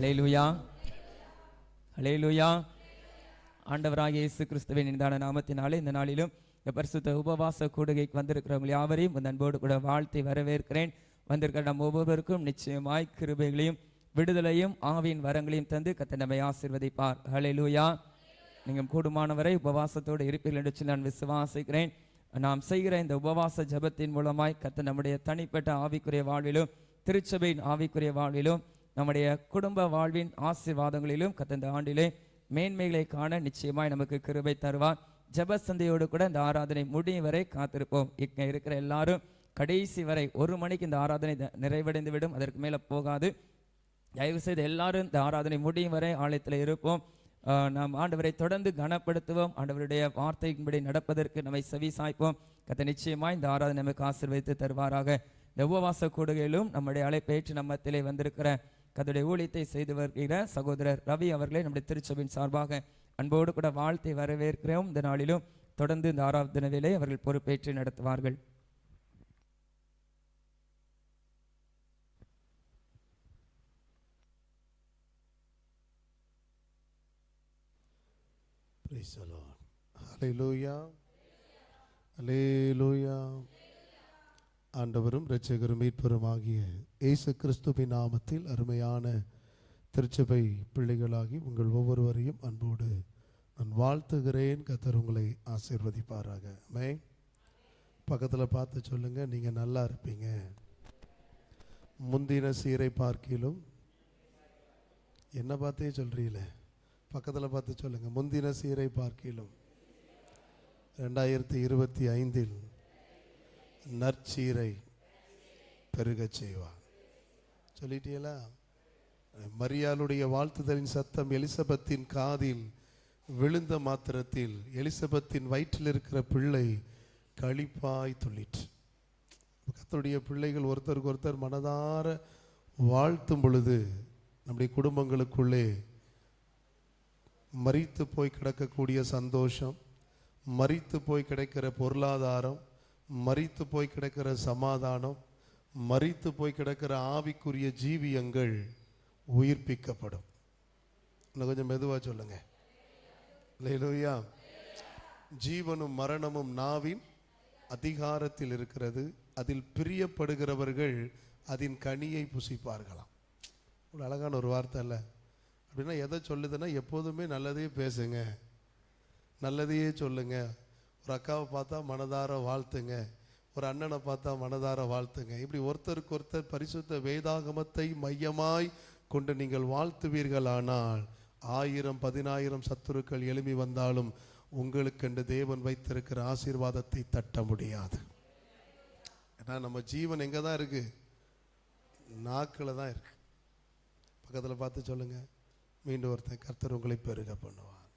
S1: ஹல்லேலூயா, ஹல்லேலூயா. ஆண்டவராகிய இயேசு கிறிஸ்துவின் இனிதான நாமத்தினாலே இந்த நாளிலும் பரிசுத்த உபவாச கூடுகைக்கு வந்திருக்கிறவங்க யாவரையும் இந்த அன்போடு கூட வாழ்த்தி வரவேற்கிறேன். வந்திருக்கிற நம் ஒவ்வொருவருக்கும் நிச்சயமாய் கிருபைகளையும் விடுதலையும் ஆவியின் வரங்களையும் தந்து கர்த்தர் நம்மை ஆசீர்வதிப்பார். ஹல்லேலூயா. நீங்கள் கூடுமானவரை உபவாசத்தோடு இருப்பீர்கள் என்று நான் விசுவாசிக்கிறேன். நாம் செய்கிற இந்த உபவாச ஜபத்தின் மூலமாய் கர்த்தர் நம்முடைய தனிப்பட்ட ஆவிக்குரிய வாழ்விலும் திருச்சபையின் ஆவிக்குரிய வாழ்விலும் நம்முடைய குடும்ப வாழ்வின் ஆசீர்வாதங்களிலும் கர்த்தர் இந்த ஆண்டிலே மேன்மைகளை காண நிச்சயமாய் நமக்கு கிருபை தருவார். ஜப சந்தையோடு கூட இந்த ஆராதனை முடியும் வரை காத்திருப்போம். இங்கே இருக்கிற எல்லாரும் கடைசி வரை 1 மணிக்கு இந்த ஆராதனை நிறைவடைந்து விடும், அதற்கு மேலே போகாது. தயவு செய்து எல்லாரும் இந்த ஆராதனை முடியும் வரை ஆலயத்தில் இருப்போம். நாம் ஆண்டவரை தொடர்ந்து கனப்படுத்துவோம். ஆண்டவருடைய வார்த்தையின்படி நடப்பதற்கு நம்மை செவி சாய்ப்போம். கர்த்தர் நிச்சயமாய் இந்த ஆராதனை நமக்கு ஆசீர்வதித்து தருவாராக. இந்த உபவாச கூடுகையிலும் நம்முடைய அழைப்பேற்று நம்மத்திலே வந்திருக்கிற கர்த்தருடைய ஊழியத்தை செய்து வருகிற சகோதரர் ரவி அவர்களை நம்முடைய திருச்சபையின் சார்பாக அன்போடு கூட வாழ்த்தை வரவேற்கிறோம். இந்த நாளிலும் தொடர்ந்து இந்த ஆராதனை வேளையை அவர்கள் பொறுப்பேற்று நடத்துவார்கள்.
S3: Praise the Lord. Hallelujah. Hallelujah. ஆண்டவரும் இரட்சகரும் மீட்பரும் ஆகிய இயேசு கிறிஸ்துவின் நாமத்தில் அருமையான திருச்சபை பிள்ளைகளாகி உங்கள் ஒவ்வொருவரையும் அன்போடு நான் வாழ்த்துகிறேன். கர்த்தர் உங்களை ஆசீர்வதிப்பாராக. ஆமென். பக்கத்தில் பார்த்து சொல்லுங்க, நீங்க நல்லா இருப்பீங்க. முந்தின சீரை பார்க்கிலும் என்ன பார்த்தே சொல்றீங்களே, பக்கத்தில் பார்த்து சொல்லுங்க, முந்தின சீரை பார்க்கிலும் 2025 நற்சீரை பெருகச் செய்வார். சொல்லிட்டீங்களா? மரியாளுடைய வாழ்த்துதலின் சத்தம் எலிசபெத்தின் காதில் விழுந்த மாத்திரத்தில் எலிசபெத்தின் வயிற்றில் இருக்கிற பிள்ளை களிப்பாய் துள்ளிற்று. கர்த்தருடைய பிள்ளைகள் ஒருத்தருக்கு ஒருத்தர் மனதார வாழ்த்தும் பொழுது நம்முடைய குடும்பங்களுக்குள்ளே மரித்து போய் கிடக்கக்கூடிய சந்தோஷம், மரித்து போய் கிடைக்கிற பொருளாதாரம், மரித்து போய் கிடக்கிற சமாதானம், மரித்து போய் கிடக்கிற ஆவிக்குரிய ஜீவியங்கள் உயிர்ப்பிக்கப்படும். இன்னும் கொஞ்சம் மெதுவா சொல்லுங்க. அல்லேலூயா. ஜீவனும் மரணமும் நாவின் அதிகாரத்தில் இருக்கிறது, அதில் பிரியப்படுகிறவர்கள் அதன் கனியை புசிப்பார்களாம். ஒரு அழகான ஒரு வார்த்தை இல்லை? அப்படின்னா எதை சொல்லுதுன்னா, எப்போதுமே நல்லதையே பேசுங்க, நல்லதையே சொல்லுங்க. ஒரு அக்காவை பார்த்தா மனதார வாழ்த்துங்க, ஒரு அண்ணனை பார்த்தா மனதார வாழ்த்துங்க. இப்படி ஒருத்தருக்கு ஒருத்தர் பரிசுத்த வேதாகமத்தை மையமாய் கொண்டு நீங்கள் வாழ்த்துவீர்களானால் 1000-10,000 சத்துருக்கள் எழும்பி வந்தாலும் உங்களுக்கென்று தேவன் வைத்திருக்கிற ஆசீர்வாதத்தை தட்ட முடியாது. ஏன்னா நம்ம ஜீவன் எங்கே தான் இருக்கு? நாக்கில் தான் இருக்கு. பக்கத்தில் பார்த்து சொல்லுங்க, மீண்டும் ஒருத்தன், கர்த்தர் உங்களை பெருக பண்ணுவார்.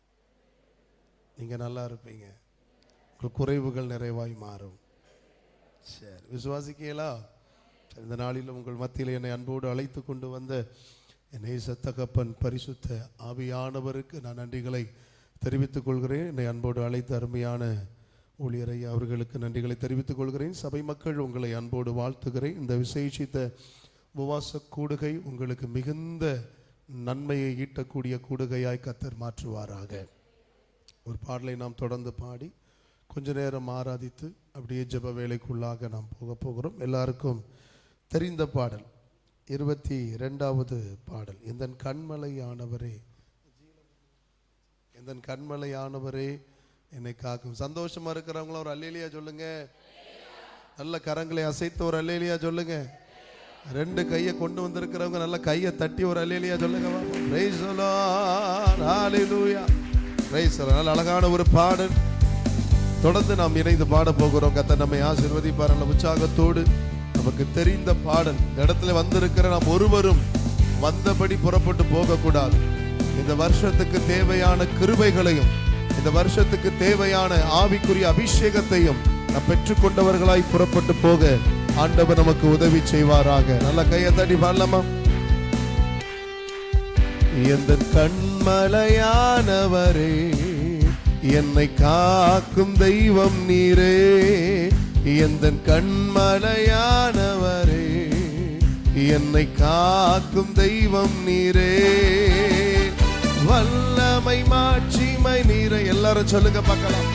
S3: நீங்கள் நல்லா இருப்பீங்க, உங்கள் குறைவுகள் நிறைவாய் மாறும். சரி, விசுவாசிக்கலா? இந்த நாளில் உங்கள் மத்தியில் என்னை அன்போடு அழைத்து கொண்டு வந்த என்னை சத்தகப்பன் பரிசுத்த ஆவியானவருக்கு நான் நன்றிகளை தெரிவித்துக் கொள்கிறேன். என்னை அன்போடு அழைத்த அருமையான ஊழியரை அவர்களுக்கு நன்றிகளை தெரிவித்துக் கொள்கிறேன். சபை மக்கள் உங்களை அன்போடு வாழ்த்துகிறேன். இந்த விசேஷித்த உபவாச கூடுகை உங்களுக்கு மிகுந்த நன்மையை ஈட்டக்கூடிய கூடுகையாய் கர்த்தர் மாற்றுவாராக. ஒரு பாடலை நாம் தொடர்ந்து பாடி கொஞ்ச நேரம் ஆராதித்து அப்படியே ஜெப வேலைக்குள்ளாக நாம் போகிறோம். எல்லாருக்கும் தெரிந்த பாடல் 22வது பாடல். எந்தன் கண்மலையானவரே, எந்தன் கண்மலையானவரே என்னை காக்கும். சந்தோஷமா இருக்கிறவங்களும் ஒரு அல்லேலியா சொல்லுங்க. நல்ல கரங்களை அசைத்து ஒரு அல்லேலியா சொல்லுங்க. 2 கையை கொண்டு வந்திருக்கிறவங்க நல்ல கையை தட்டி ஒரு அல்லேலியா சொல்லுங்க. Praise the Lord. Hallelujah. Praise the Lord. நல்ல அழகான ஒரு பாடல். தொடர்ந்து நாம் இணைந்து பாட போகிறோம். கர்த்தர் நம்மை ஆசீர்வதிப்பார். நல்ல உற்சாகத்தோடு நமக்கு தெரிந்த பாடல். இந்த இடத்துல வந்திருக்கிற நாம் ஒருவரும் வந்தபடி புறப்பட்டு போகக்கூடாது. இந்த வருஷத்துக்கு தேவையான கிருபைகளையும் இந்த வருஷத்துக்கு தேவையான ஆவிக்குரிய அபிஷேகத்தையும் நாம் பெற்றுக்கொண்டவர்களாய் புறப்பட்டு போக ஆண்டவர் நமக்கு உதவி செய்வாராக. நல்ல கையை தட்டி பாடலாமா? எந்தன் கண்மலையானவரே என்னை காக்கும் தெய்வம் நீரே, எந்தன் கண்மலையானவரே என்னை காக்கும் தெய்வம் நீரே, வல்லமை மாட்சிமை நீரை எல்லாரும் சொல்லுங்க பார்க்கலாம்.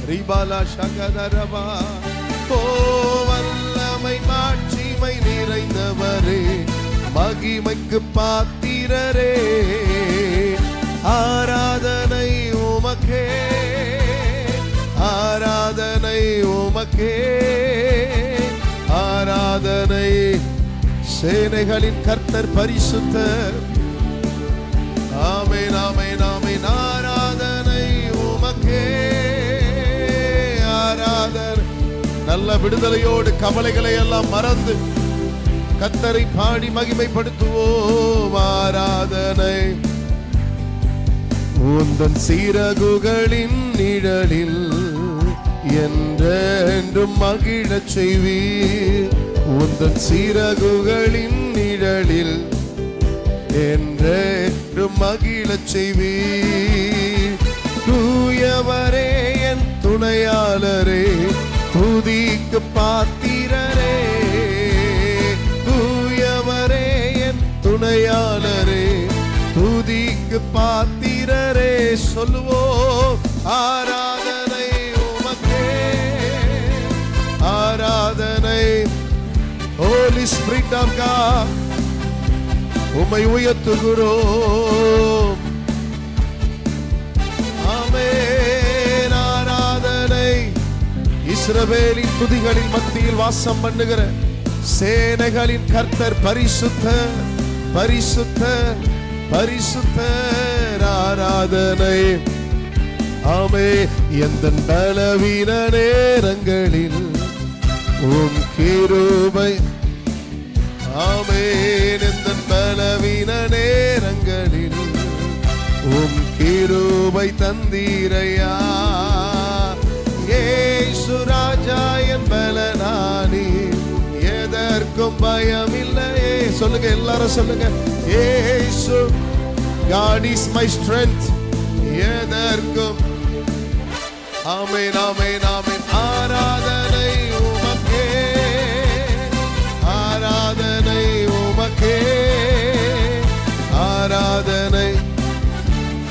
S3: ரிபாலா ஷகதரபா. ஓ வல்லமை மாட்சிமை நிறைந்தவரே, மகிமைக்கு பாத்திரரே, ஆராதனை உமக்கே, ஆராதனை உமக்கே, ஆராதனை. சேனைகளின் கர்த்தர் பரிசுத்தர். ஆமென் ஆமென் ஆமென். ஆராதனை உமக்கே, ஆராதனை. நல்ல விடுதலையோடு கவலைகளை எல்லாம் மறந்து கர்த்தரை பாடி மகிமைப்படுத்துவோம். ஆராதனை. உந்தன் சிறகுகளின் நிழலில் என்றென்றும் மகிழச் செய்வீர். உந்தன் சிறகுகளின் நிழலில் என்றென்றும் மகிழச் செய்வீர். தூயவரே என் துணையாளரே, துதிக்கு பாத்திரரே, தூயவரே என் துணையாளரே, துதிக்கு பாத்திரரே. சொல்லுவோம். ஆராதனை உமக்கே, ஆராதனை. Holy Spirit of God, உம்மை உயர்த்துகிறோம். ஆமென். ஆராதனை. இஸ்ரவேலின் துதிகளின் மத்தியில் வாசம் பண்ணுகிற சேனைகளின் கர்த்தர் பரிசுத்தர், பரிசுத்தர், பரிசுத்தர். ஆராதனை. ஆமே. எந்தன் பலவீன நேரங்களில் உம் கிருபை. ஆமென். எந்தன் பலவீன நேரங்களில் உம் கிருபை தந்தீரையா. இயேசு ராஜா என் பலனானி, எதற்கும் பயமில்லையே. சொல்லுங்க எல்லாரும் சொல்லுங்க. இயேசு God is my strength. எதற்கும். ஆமென் ஆமென் ஆமென். ஆராதனை உமக்கே, ஆராதனை உமக்கே, ஆராதனை.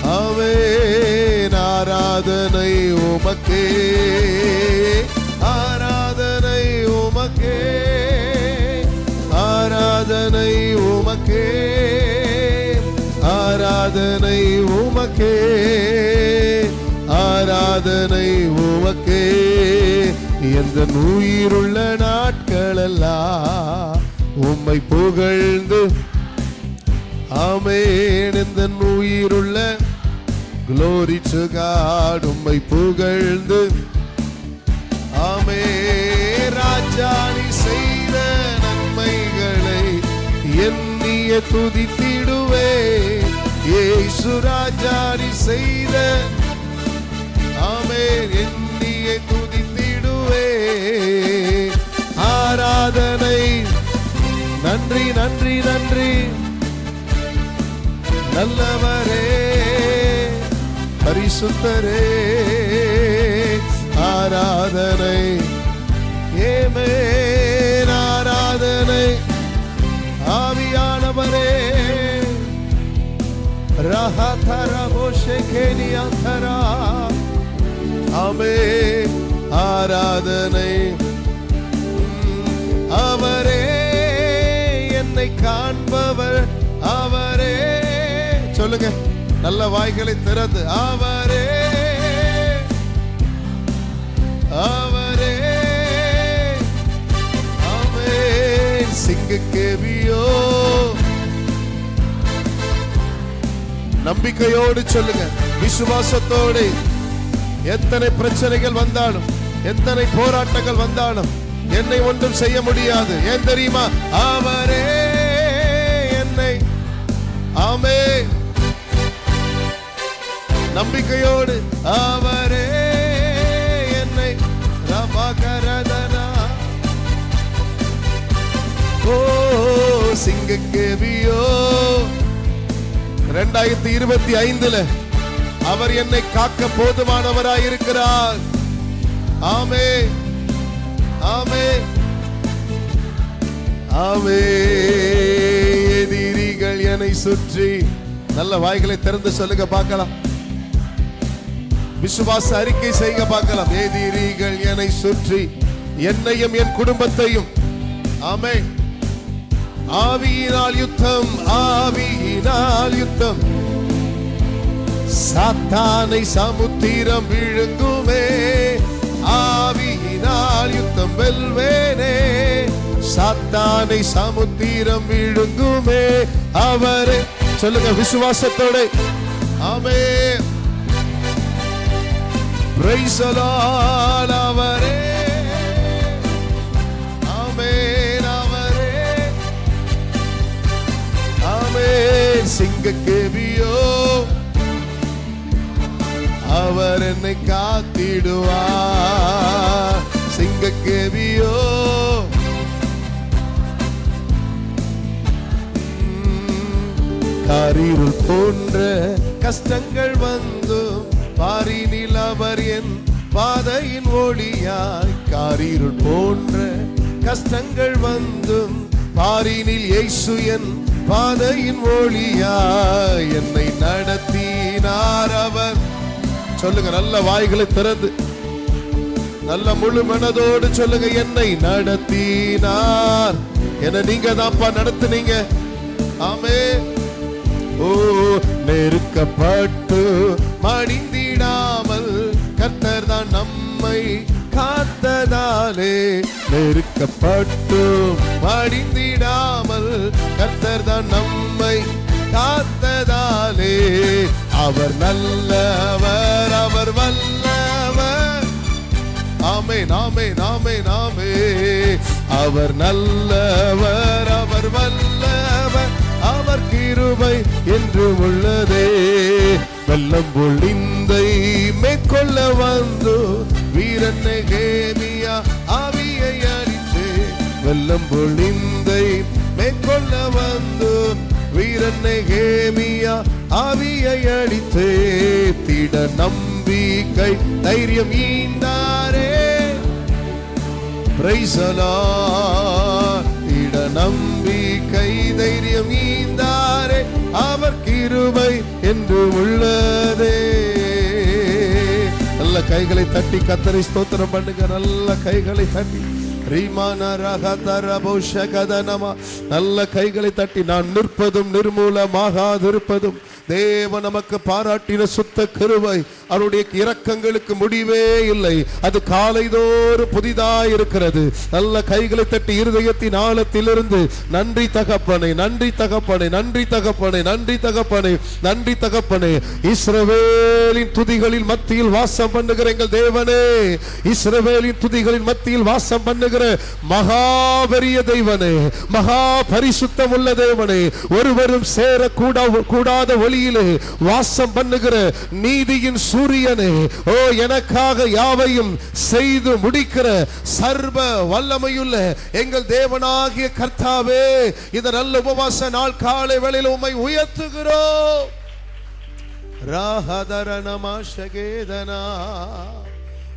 S3: ஆமென். ஆராதனை உமக்கே, ஆராதனை உமக்கே, ஆராதனை உமக்கே, ஆராதனை உமக்கே, ஆராதனை உமக்கே. எந்த உயிருள்ள நாட்களெல்லாம் உம்மை புகழ்ந்து. ஆமென். எந்த உயிருள்ள glory to God, உம்மை புகழ்ந்து. ஆமென். ராஜா நீ செய்த நன்மைகளை எண்ணிய துதித்திடுவே. இயேசு ராஜா நீ செய்த. ஆமென். எண்ணிய துதித்திடுவே. ஆராதனை. நன்றி நன்றி நன்றி. நல்லவரே, பரிசுத்தரே. ஆராதனை. ஆமென். ஆராதனை. ஆவியானவரே. ரஹதரா போஷேகேனியாதரா. ஆமென். ஆராதனை. அவரே என்னை காண்பவர், அவரே. சொல்லுங்க நல்ல வாய்களை திறந்து. அவரே, அவரே. ஆமென். சிங்கக்கேவியோ. நம்பிக்கையோடு சொல்லுங்க, விசுவாசத்தோடு. எத்தனை பிரச்சனைகள் வந்தாலும், எத்தனை போராட்டங்கள் வந்தாலும் என்னை ஒன்றும் செய்ய முடியாது. ஏன் தெரியுமா? அவரே என்னை. ஆமென். நம்பிக்கையோடு. அவரே என்னை. ரபகரதனா. ஓ சிங்கக்கேவியோ. 2025 அவர் என்னை காக்க போதுமானவராயிருக்கிறார். ஆமென். ஆமென். ஆமென். எதிரிகள் என்னை சுற்றி நல்ல வாய்களை திறந்து சொல்லுங்க பார்க்கலாம். விசுவாச அறிக்கை செய்ய பார்க்கலாம். எதிரிகள் என்னை சுற்றி என்னையும் என் குடும்பத்தையும், ஆமென், ஆவியினால் யுத்தம், ஆவியினால் யுத்தம், சாத்தானை சமுத்திரம் விழுங்குமே, ஆவியினால் யுத்தம் வெல்வேனே, சாத்தானை சமுத்திரம் விழுங்குமே அவரே. சொல்லுங்க விசுவாசத்தோட. ஆமென். Praise the Lord. அவரே, ஆமென், அவரே, ஆமென். சிங்கக்கேவியோ அவர் என்னை காத்திடுவார். சிங்கக்கேவியோ காரிருள் போன்ற கஷ்டங்கள் வந்தும் பாரினில் அவர் என் பாதையின் ஒளியாய். காரிருள் போன்ற கஷ்டங்கள் வந்தும் பாரினில் இயேசு என் பாதையின் ஒளியாய். என்னை நடத்தினார் அவர். சொல்லுங்க நல்ல வாய்களை திறந்து, நல்ல முழு மனதோடு சொல்லுங்க. என்னை நடத்தினார். என்ன நீங்க தான்ப்பா நடத்துனீங்க. ஆமென். ஓ, நெருக்கப்பட்டு மடிந்திடாமல் கர்த்தர் தான் நம்மை காத்ததாலே. நெருக்கப்பட்டு மடிந்திடாமல் கர்த்தர் தான் நம்மை காத்ததாலே. அவர் நல்லவர், அவர் வல்லவர். ஆமென், ஆமென், ஆமென், ஆமென். அவர் நல்லவர், அவர் வல்லவர், அவர் கிருபை என்று உள்ளதே. வெள்ளம் பொழிந்தை மேற்கொள்ள வந்து வீரன் நெகேமியா ஆவியை அளித்து. வெள்ளம் பொழிந்தை மேற்கொள்ள வந்து வீரன் நெகேமியா ஆவியை அளித்து. திட நம்பிக்கை தைரியம் ஈந்தாரே. Praise the Lord. திட நம்பிக்கை தைரியம் ஈந்தாரே. அவர் கிருபை என்று உள்ளதே. நல்ல கைகளை தட்டி கர்த்தரை ஸ்தோத்திரம் பண்ணுங்க. நல்ல கைகளை தட்டி நல்ல கைகளை தட்டி. நான் நிற்பதும் நிர்மூலமாகாதிருப்பதும் தேவன் நமக்கு பாராட்டின சுத்த கிருபை. அவருடைய இரக்கங்களுக்கு முடிவே இல்லை. அது காலைதோறும் புதிதாய் இருக்கிறது. நல்ல கைகளை தட்டி இருதயத்தின் ஆழத்திலிருந்து நன்றி தகப்பனே, நன்றி தகப்பனே, நன்றி தகப்பனே, நன்றி தகப்பனே, நன்றி தகப்பனே. இஸ்ரவேலின் துதிகளின் மத்தியில் வாசம் பண்ணுகிற எங்கள் தேவனே, இஸ்ரவேலின் துதிகளின் மத்தியில் வாசம் பண்ணுகிற மகா பெரிய தெய்வனே, மகா பரிசுத்தம் உள்ள தேவனே, ஒருவரும் சேர கூடாத ஒளியிலே வாசம் பண்ணுகிற நீதியின் சூரியனே, ஓ எனக்காக யாவையும் செய்து முடிக்கிற சர்வ வல்லமையுள்ள எங்கள் தேவனாகிய கர்த்தாவே, இந்த நல்ல உபவாச நாள் காலை வேளையில் உம்மை உயர்த்துகிறோம். ராஹதரனமாஷகேதனா.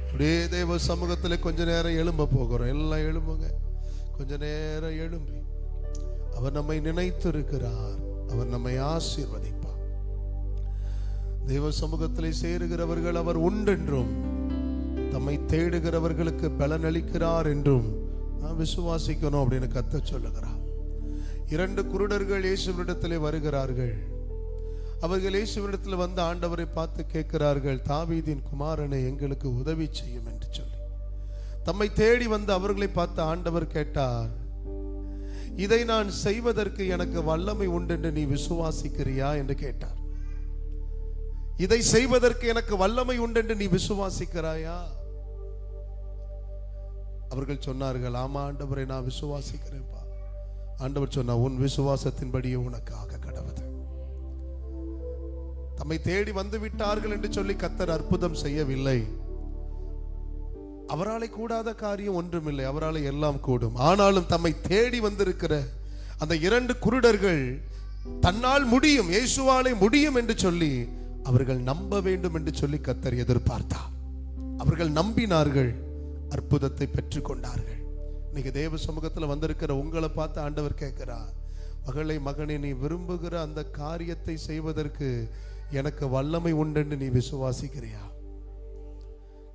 S3: அப்படியே தேவ சமூகத்தில் கொஞ்ச நேரம் எழும்ப போகிறோம். எல்லாம் எழும்புங்க. கொஞ்ச நேரம் எழும்பி அவர் நம்மை நினைத்து இருக்கிறார். அவர் நம்மை ஆசீர்வதிப்பார். தேவ சமூகத்திலே சேருகிறவர்கள் அவர் உண்டென்றும் தம்மை தேடுகிறவர்களுக்கு பலனளிக்கிறார் என்றும் நான் விசுவாசிக்கணும் அப்படின்னு கர்த்தர் சொல்லுகிறார். 2 குருடர்கள் இயேசுவினிடத்திலே வருகிறார்கள். அவர்கள் இயேசுவினிடத்தில் வந்து ஆண்டவரை பார்த்து கேட்கிறார்கள், தாவீதின் குமாரனை எங்களுக்கு உதவி செய்யும் என்று சொல்லி. தம்மை தேடி வந்து அவர்களை பார்த்து ஆண்டவர் கேட்டார், இதை நான் செய்வதற்கு எனக்கு வல்லமை உண்டென்று நீ விசுவாசிக்கிறியா என்று கேட்டார். இதை செய்வதற்கு எனக்கு வல்லமை உண்டென்று நீ விசுவாசிக்கிறாயா? அவர்கள் சொன்னார்கள், ஆமா ஆண்டவரை நான் விசுவாசிக்கிறேன்ப்பா. ஆண்டவர் சொன்னார், உன் விசுவாசத்தின்படியே உனக்காக கடவுது. தம்மை தேடி வந்து விட்டார்கள் என்று சொல்லி கர்த்தர் அற்புதம் செய்யவில்லை. அவராலே கூடாத காரியம் ஒன்றுமில்லை. அவராலே எல்லாம் கூடும். ஆனாலும் தம்மை தேடி வந்திருக்கிற அந்த 2 குருடர்கள் தன்னால் முடியும், இயேசுவாலே முடியும் என்று சொல்லி அவர்கள் நம்ப வேண்டும் என்று சொல்லி கர்த்தர் எதிர்பார்த்தார். அவர்கள் நம்பினார்கள், அற்புதத்தை பெற்றுக் கொண்டார்கள். இன்னைக்கு தேவ சமூகத்தில் வந்திருக்கிற உங்களை பார்த்து ஆண்டவர் கேட்கிறார், மகளே, மகனே, நீ விரும்புகிற அந்த காரியத்தை செய்வதற்கு எனக்கு வல்லமை உண்டென்று நீ விசுவாசிக்கிறியா?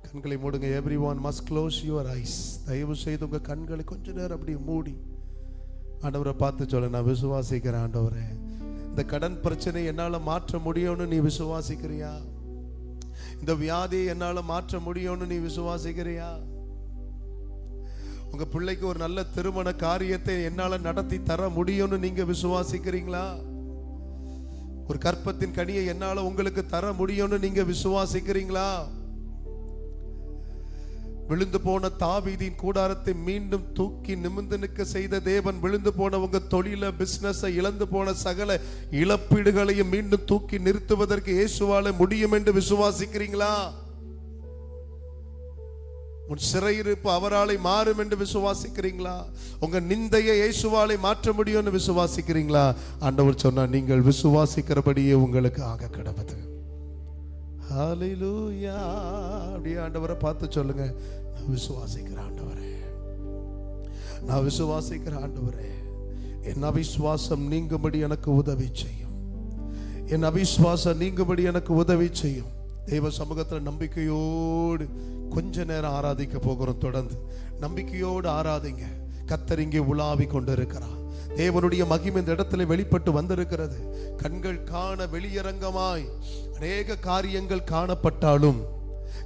S3: கண்களை மூடுங்க. everyone must close your eyes. தயவு செய்து உங்க கண்களை கொஞ்ச நேரம் அப்படி மூடி ஆண்டவரை பார்த்து சொல்ல, நான் விசுவாசிக்கிறேன் ஆண்டவரே, இந்த கடன் பிரச்சனை என்னால மாற்ற முடியும்னு நீ விசுவாசிக்கிறியா? இந்த வியாதியை என்னால மாற்ற முடியும்னு நீ விசுவாசிக்கிறியா? உங்க பிள்ளைக்கு ஒரு நல்ல திருமண காரியத்தை என்னால நடத்தி தர முடியும்னு நீங்க விசுவாசிக்கிறீங்களா? ஒரு கற்பத்தின் கனியை என்னால உங்களுக்கு தர முடியும்னு நீங்க விசுவாசிக்கிறீங்களா? விழுந்து போன தாவீதின் கூடாரத்தை மீண்டும் தூக்கி நிமிர்ந்து நிற்க செய்த தேவன், விழுந்து போன உங்க தொழில, பிசினஸ், இழந்து போன சகல இழப்பீடுகளையும் மீண்டும் தூக்கி நிறுத்துவதற்கு இயேசுவால முடியும் என்று விசுவாசிக்கிறீங்களா? உன் சிறையிருப்பு அவராலே மாறும் என்று விசுவாசிக்கிறீங்களா? உங்க நிந்தையை இயேசுவாலே மாற்ற முடியும்னு விசுவாசிக்கிறீங்களா? ஆண்டவர் சொன்னா, நீங்கள் விசுவாசிக்கிறபடியே உங்களுக்கு ஆக கடவுது. ஹல்லேலூயா. அப்படியே ஆண்டவரை பார்த்து சொல்லுங்க, நான் விசுவாசிக்கிறேன் ஆண்டவரே, நான் விசுவாசிக்கிறேன் ஆண்டவரே. என் அவிசுவாசம் நீங்கும்படி எனக்கு உதவி செய்யும். என் அவிசுவாசம் நீங்கும்படி எனக்கு உதவி செய்யும். தெய்வ சமூகத்தில் நம்பிக்கையோடு கொஞ்ச நேரம் ஆராதிக்க போகிறோம். தொடர்ந்து நம்பிக்கையோடு ஆராதிங்க. கர்த்தர் இங்கே உலாவி கொண்டிருக்கிறார். தேவனுடைய மகிமை இந்த இடத்துல வெளிப்பட்டு வந்திருக்கிறது. கண்கள் காண வெளியரங்கமாய் அநேக காரியங்கள் காணப்பட்டாலும்,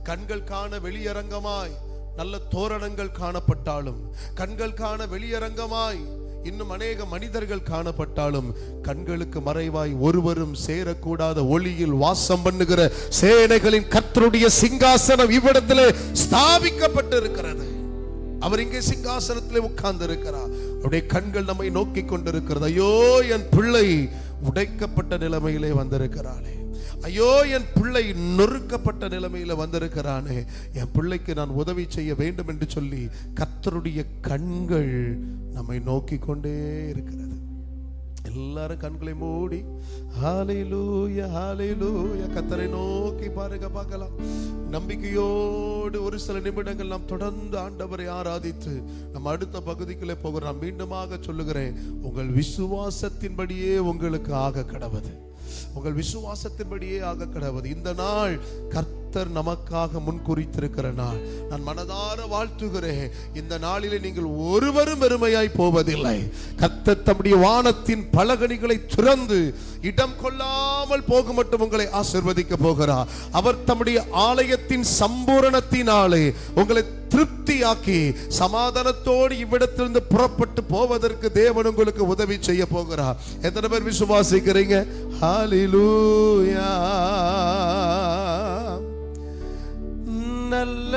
S3: கண்கள் காண வெளியரங்கமாய் நல்ல தோரணங்கள் காணப்பட்டாலும், கண்கள் காண வெளியரங்கமாய் இன்னும் அநேக மனிதர்கள் காணப்பட்டாலும், கண்களுக்கு மறைவாய் ஒருவரும் சேரக்கூடாத ஒளியில் வாசம் பண்ணுகிற சேனைகளின் கர்த்தருடைய சிங்காசனம் இவ்விடத்திலே ஸ்தாபிக்கப்பட்டு இருக்கிறது. அவர் இங்கே சிங்காசனத்திலே உட்கார்ந்து இருக்கிறார். அவருடைய கண்கள் நம்மை நோக்கி கொண்டிருக்கிறது. ஐயோ, என் பிள்ளை உடைக்கப்பட்ட நிலைமையிலே வந்திருக்கிறானே, ஐயோ, என் பிள்ளை நொறுக்கப்பட்ட நிலைமையில வந்திருக்கிறானே, என் பிள்ளைக்கு நான் உதவி செய்ய வேண்டும் என்று சொல்லி கர்த்தருடைய கண்கள் நம்மை நோக்கி கொண்டே இருக்கிறது. எல்லாரும் கண்களை மூடி ஹல்லேலூயா, ஹல்லேலூயா, கர்த்தரை நோக்கி பாருங்க, பார்க்கலாம். நம்பிக்கையோடு ஒரு சில நிமிடங்கள் நாம் தொடர்ந்து ஆண்டவரை ஆராதித்து நம்ம அடுத்த பகுதிக்குள்ளே போகிறோம். மீண்டுமாக சொல்லுகிறேன், உங்கள் விசுவாசத்தின்படியே உங்களுக்கு ஆக கடவுது. உங்கள் விசுவாசத்தின்படியே ஆக கடவுது. இந்த நாள் கர்த்தர் நமக்காக முன்குறித்திருக்கிற நாள். நான் மனதார வாழ்த்துகிறேன். இந்த நாளிலே நீங்கள் ஒருவரும் வெறுமையாய் போவதில்லை. கர்த்தர் தம்முடைய வானத்தின் பலகணிகளை திறந்து இடம் கொள்ளாமல் போக மட்டும் உங்களை ஆசீர்வதிக்க போகிறார். அவர் தம்முடைய ஆலயத்தின் சம்பூரணத்தினாலே உங்களை திருப்தியாக்கி சமாதானத்தோடு இவ்விடத்திலிருந்து புறப்பட்டு போவதற்கு தேவன் உங்களுக்கு உதவி செய்ய போகிறார். எத்தனை பேர் விசுவாசிக்கிறீங்க? ஹல்லேலூயா. நல்ல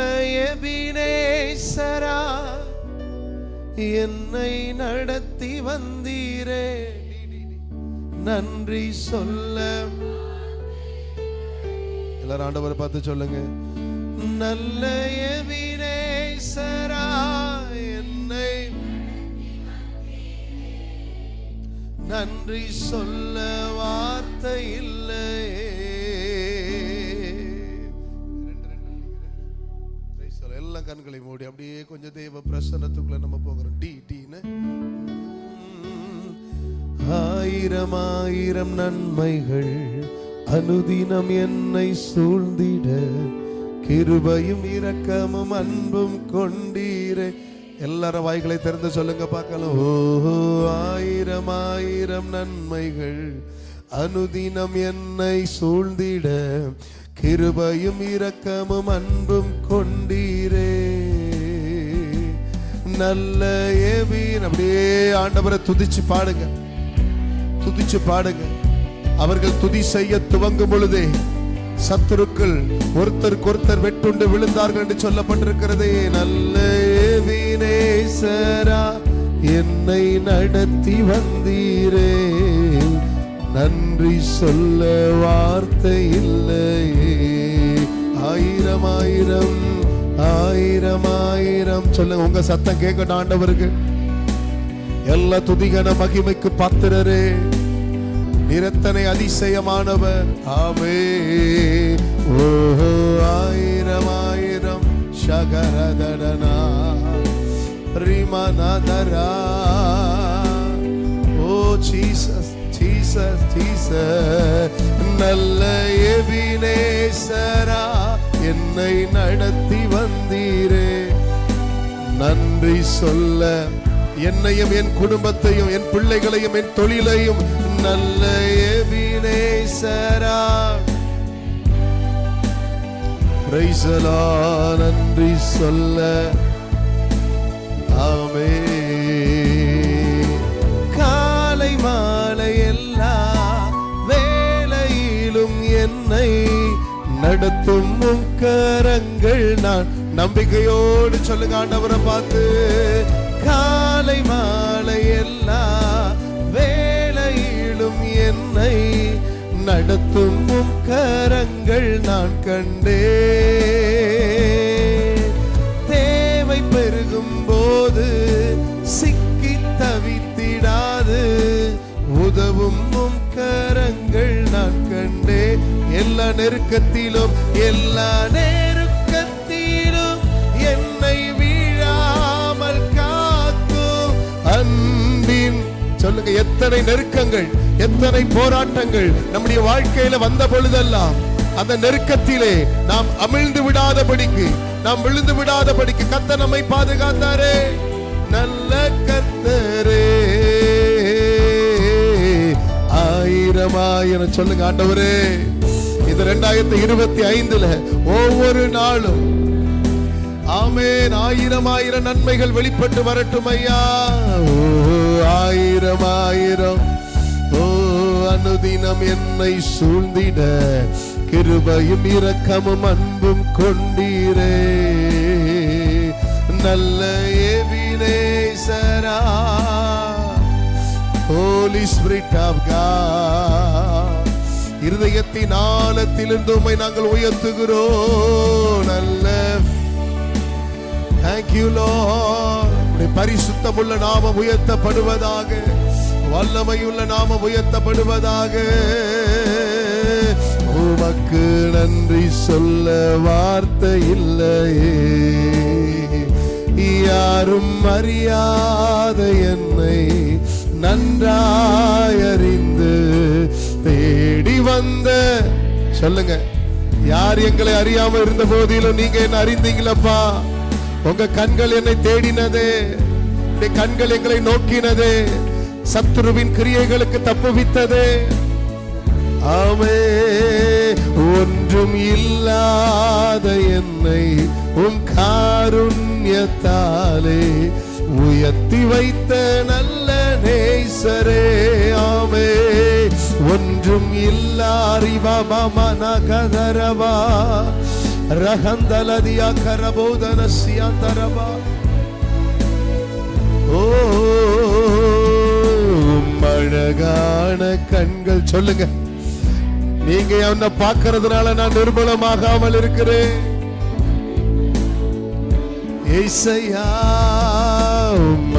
S3: எபினேசரா, என்னை நடத்தி வந்தீரே, நன்றி சொல்ல. எல்லாரும் ஆண்டவரை பார்த்து சொல்லுங்க, நல்ல எபினேசரா, என்னை நன்றி சொல்ல வார்த்தை இல்லை. எல்லாம் கண்களை மூடி அப்படியே கொஞ்சம் தெய்வ பிரசன்னத்துக்குள்ள நம்ம போகிறோம். டீன்னு ஆயிரம் ஆயிரம் நன்மைகள் அனுதினம் என்னை சூழ்ந்திட, கிருபையும் இரக்கமும் அன்பும் கொண்டீரே. எல்லாரும் வாய்களை திறந்து சொல்லுங்க பார்க்கலாம். ஓ, ஆயிரம் ஆயிரம் நன்மைகள் அனுதினம் என்னை சூழ்ந்திட, கிருபையும் இரக்கமும் அன்பும் கொண்டீரே. நல்ல ஏவீன். அப்படியே ஆண்டவரை துதிச்சு பாடுங்க, துதிச்சு பாடுங்க. அவர்கள் துதி செய்ய துவங்கும் பொழுதே சத்துருக்கள் ஒருத்தருக்கு ஒருத்தர் வெட்டுண்டு விழுந்தார்கள் என்று சொல்லப்பட்டிருக்கிறதே. நல்ல எபினேசரா, என்னை நடத்தி வந்தீரே, நன்றி சொல்ல வார்த்தை இல்லையே. ஆயிரம் ஆயிரம் ஆயிரம் ஆயிரம் சொல்லுங்க. உங்க சத்தம் கேட்கணும் ஆண்டவருக்கு. எல்லா துதிகன மகிமைக்கு பாத்திரரே, நிரத்தனை அதிசயமானவர். ஆமே. ஓஹோ, ஆயிரம் ஆயிரம் ஷகரதடனா ரிமனதரா. ஓ ஓ ஜீசஸ் ஜீசஸ் ஜீசஸ். நல்ல எபினேசரா என்னை நடத்தி வந்தீரே, நன்றி சொல்ல என்னையும் என் குடும்பத்தையும் என் பிள்ளைகளையும் என் தொழிலையும் நல்ல எபினேசரா பிரைஸ் தி லார்ட் நன்றி சொல்ல. ஆமென். காலை மாலை எல்லா வேளையிலும் என்னை நடத்தும் உம் கரங்கள். நான் நம்பிக்கையோடு சொல்லுங்க ஆண்டவரை பார்த்து, காலை மாலை எல்லா வேளையிலும் என்னை நடத்தும் உம் கரங்கள் நான் கண்டேன். தேவை பெருகும் போது சிக்கி தவித்திடாது உதவும் உம் கரங்கள் நான் கண்டேன். எல்லா நெருக்கத்திலும் எல்லா நெருக்கத்திலும் என்னை வீழாமல் காக்கும் அன்பின். சொல்லுங்க, எத்தனை நெருக்கங்கள் எத்தனை போராட்டங்கள் நம்முடைய வாழ்க்கையில வந்த பொழுதெல்லாம் அந்த நெருக்கத்திலே நாம் அமிழ்ந்து விடாதபடிக்கு, நாம் விழுந்து விடாதபடிக்கு கர்த்தர் நம்மை பாதுகாத்தாரே. நல்ல கர்த்தரே, ஆயிரமாயிரம் சொல்லுங்க ஆண்டவரே. இது 2025 ஒவ்வொரு நாளும் ஆமென் ஆயிரம் நன்மைகள் வெளிப்பட்டு வரட்டும் ஐயா. ஆயிரம் ஆயிரம் ஓ அனுதினம் என்னை சூழ்ந்திட கிருபையும் இரக்கமும் அன்பும் கொண்டீரே. நல்ல எபினேசரா ஹோலி ஸ்பிரிட் ஆஃப் காட், இருதயத்தின் ஆழத்திலிருந்து உம்மை நாங்கள் உயர்த்துகிறோம். நல்ல Thank you Lord. பரிசுத்தமுள்ள நாமம் உயர்த்தப்படுவதாக, வல்லமையுள்ள நாமம் உயர்த்தப்படுவதாக. உமக்கு நன்றி சொல்ல வார்த்தை இல்லையே, யாரும் அறியாத என்னை நன்றாய் அறிந்து தேடி வந்த. சொல்லுங்க, யார் எங்களை அறியாம இருந்த போதிலும் நீங்க என்ன அறிந்தீங்களப்பா. உங்க கண்கள் என்னை தேடினதே, கண்கள் எங்களை நோக்கினதே, சத்துருவின் கிரியைகளுக்கு தப்புவித்ததே. ஆமென். ஒன்றும் இல்லாத என்னை உம் காருண்யத்தாலே உயர்த்தி வைத்த நல்ல நேசரே. ஆமென். ஒன்றும் இல்லாரிவமனகதரவா ரஹந்தலதியா கரபோதனசியாந்தரவா. ஓ அழகான கண்கள். சொல்லுங்க, நீங்க என்ன பார்க்கறதுனால நான் நிர்மலமாகாமல் இருக்கிறேன். ஏசையா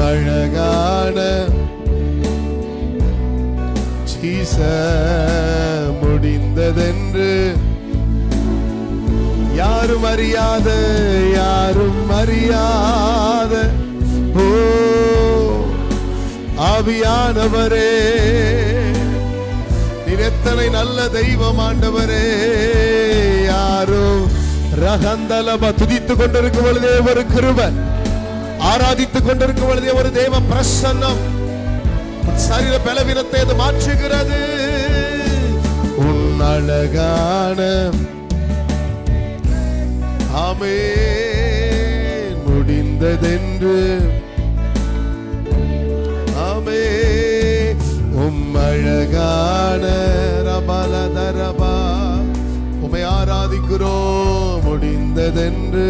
S3: அழகான ஜீச முடிந்ததென்று யாரும் அறியாத, யாரும் அறியாத ஓ ஆவியானவரே, நீர் எத்தனை நல்ல தெய்வம் ஆண்டவரே. யாரும் ரகந்தலப துதித்துக் கொண்டிருக்கும் பொழுதே ஒரு கிருபை, ஆராதித்துக் கொண்டிருக்கும் பொழுதே ஒரு தேவ பிரசன்னம் சரீர பலவீனத்தை அது மாற்றுகிறது. உன் அழகான ஆமென் முடிந்ததென்று. ஆமென். உம் அழகான ரபலதரபா உம்மை ஆராதிக்கிறோம். முடிந்ததென்று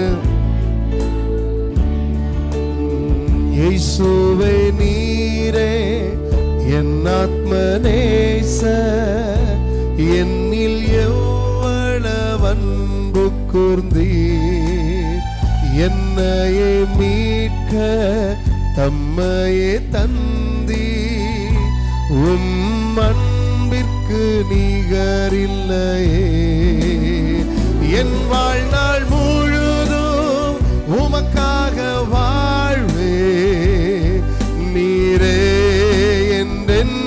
S3: இயேசுவே நீரே என் ஆத்மநேச, என்னில் எவ்வளவு அன்பு கூர்ந்தீர். என்னையே மீட்க தம்மையே தந்தீர். உம் அன்பிற்கு நிகரில்லையே. என் வாழ்நாள் முழுதும் உமக்காக வாழ்வே. நீரே என்றென்றும்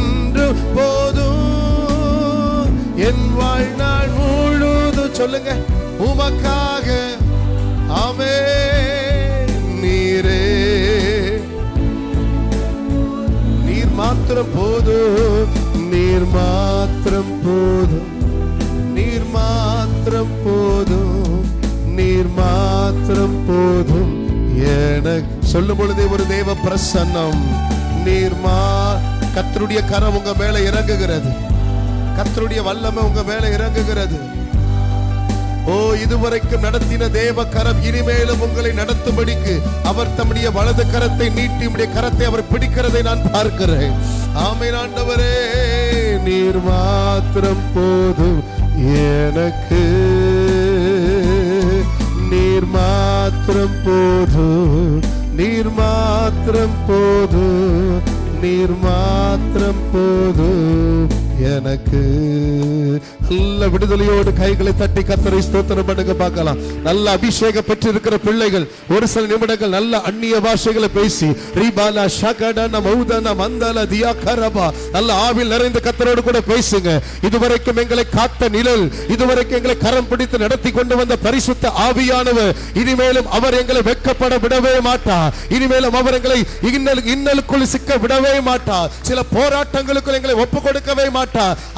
S3: என் வாழ்நாள் முழுதும் சொல்லுங்க உமக்காக. ஆமென். நீரே நீர் மாத்திரம் போதும், நீர் மாத்திரம் போதும், நீர் மாத்திரம் போதும், நீர் மாத்திரம் போதும் எனக்கு. சொல்லும் பொழுதே ஒரு தேவ பிரசன்னம். நீர் கர்த்தருடைய கரம் உங்க மேல இறங்குகிறது, கர்த்தருடைய வல்லமை உங்க மேல இறங்குகிறது. ஓ, இதுவரைக்கும் நடத்தின தேவ கரம் இனிமேலும் உங்களை நடத்தும்படிக்கு அவர் தம்முடைய வலது கரத்தை நீட்டி உம்முடைய கரத்தை அவர் பிடிக்கிறதை நான் பார்க்கிறேன். ஆமென் ஆண்டவரே. நீர் மாத்திரம் போதும் எனக்கு, நீர் மாத்திரம் போதும், நீர் மாத்திரம் போதும், நீர் மாத்திரம் போதும் எனக்கு. நல்ல விடுதலையோடு கைகளை தட்டி கர்த்தரை ஸ்தோத்திரம் பண்ணுங்க பார்க்கலாம். நல்ல அபிஷேகம் பெற்றிருக்கிற பிள்ளைகள் ஒரு சில நிமிடங்கள் நல்ல அந்நிய பாஷைகளை பேசி ரீபாலா ஷகடன மௌதன மந்தல தியாகரபா நல்ல ஆவில் நிறைந்த கர்த்தரோடு கூட பேசுங்க. இதுவரைக்கும் எங்களை காத்த நிழல், இதுவரைக்கும் எங்களை கரம் பிடித்து நடத்தி கொண்டு வந்த பரிசுத்த ஆவியானவர் இனிமேலும் அவர் எங்களை வெட்கப்பட விடவே மாட்டார். இனிமேலும் அவர் எங்களை இன்னலுக்குள் சிக்க விடவே மாட்டார். சில போராட்டங்களுக்குள் எங்களை ஒப்பு கொடுக்கவே மாட்டார்.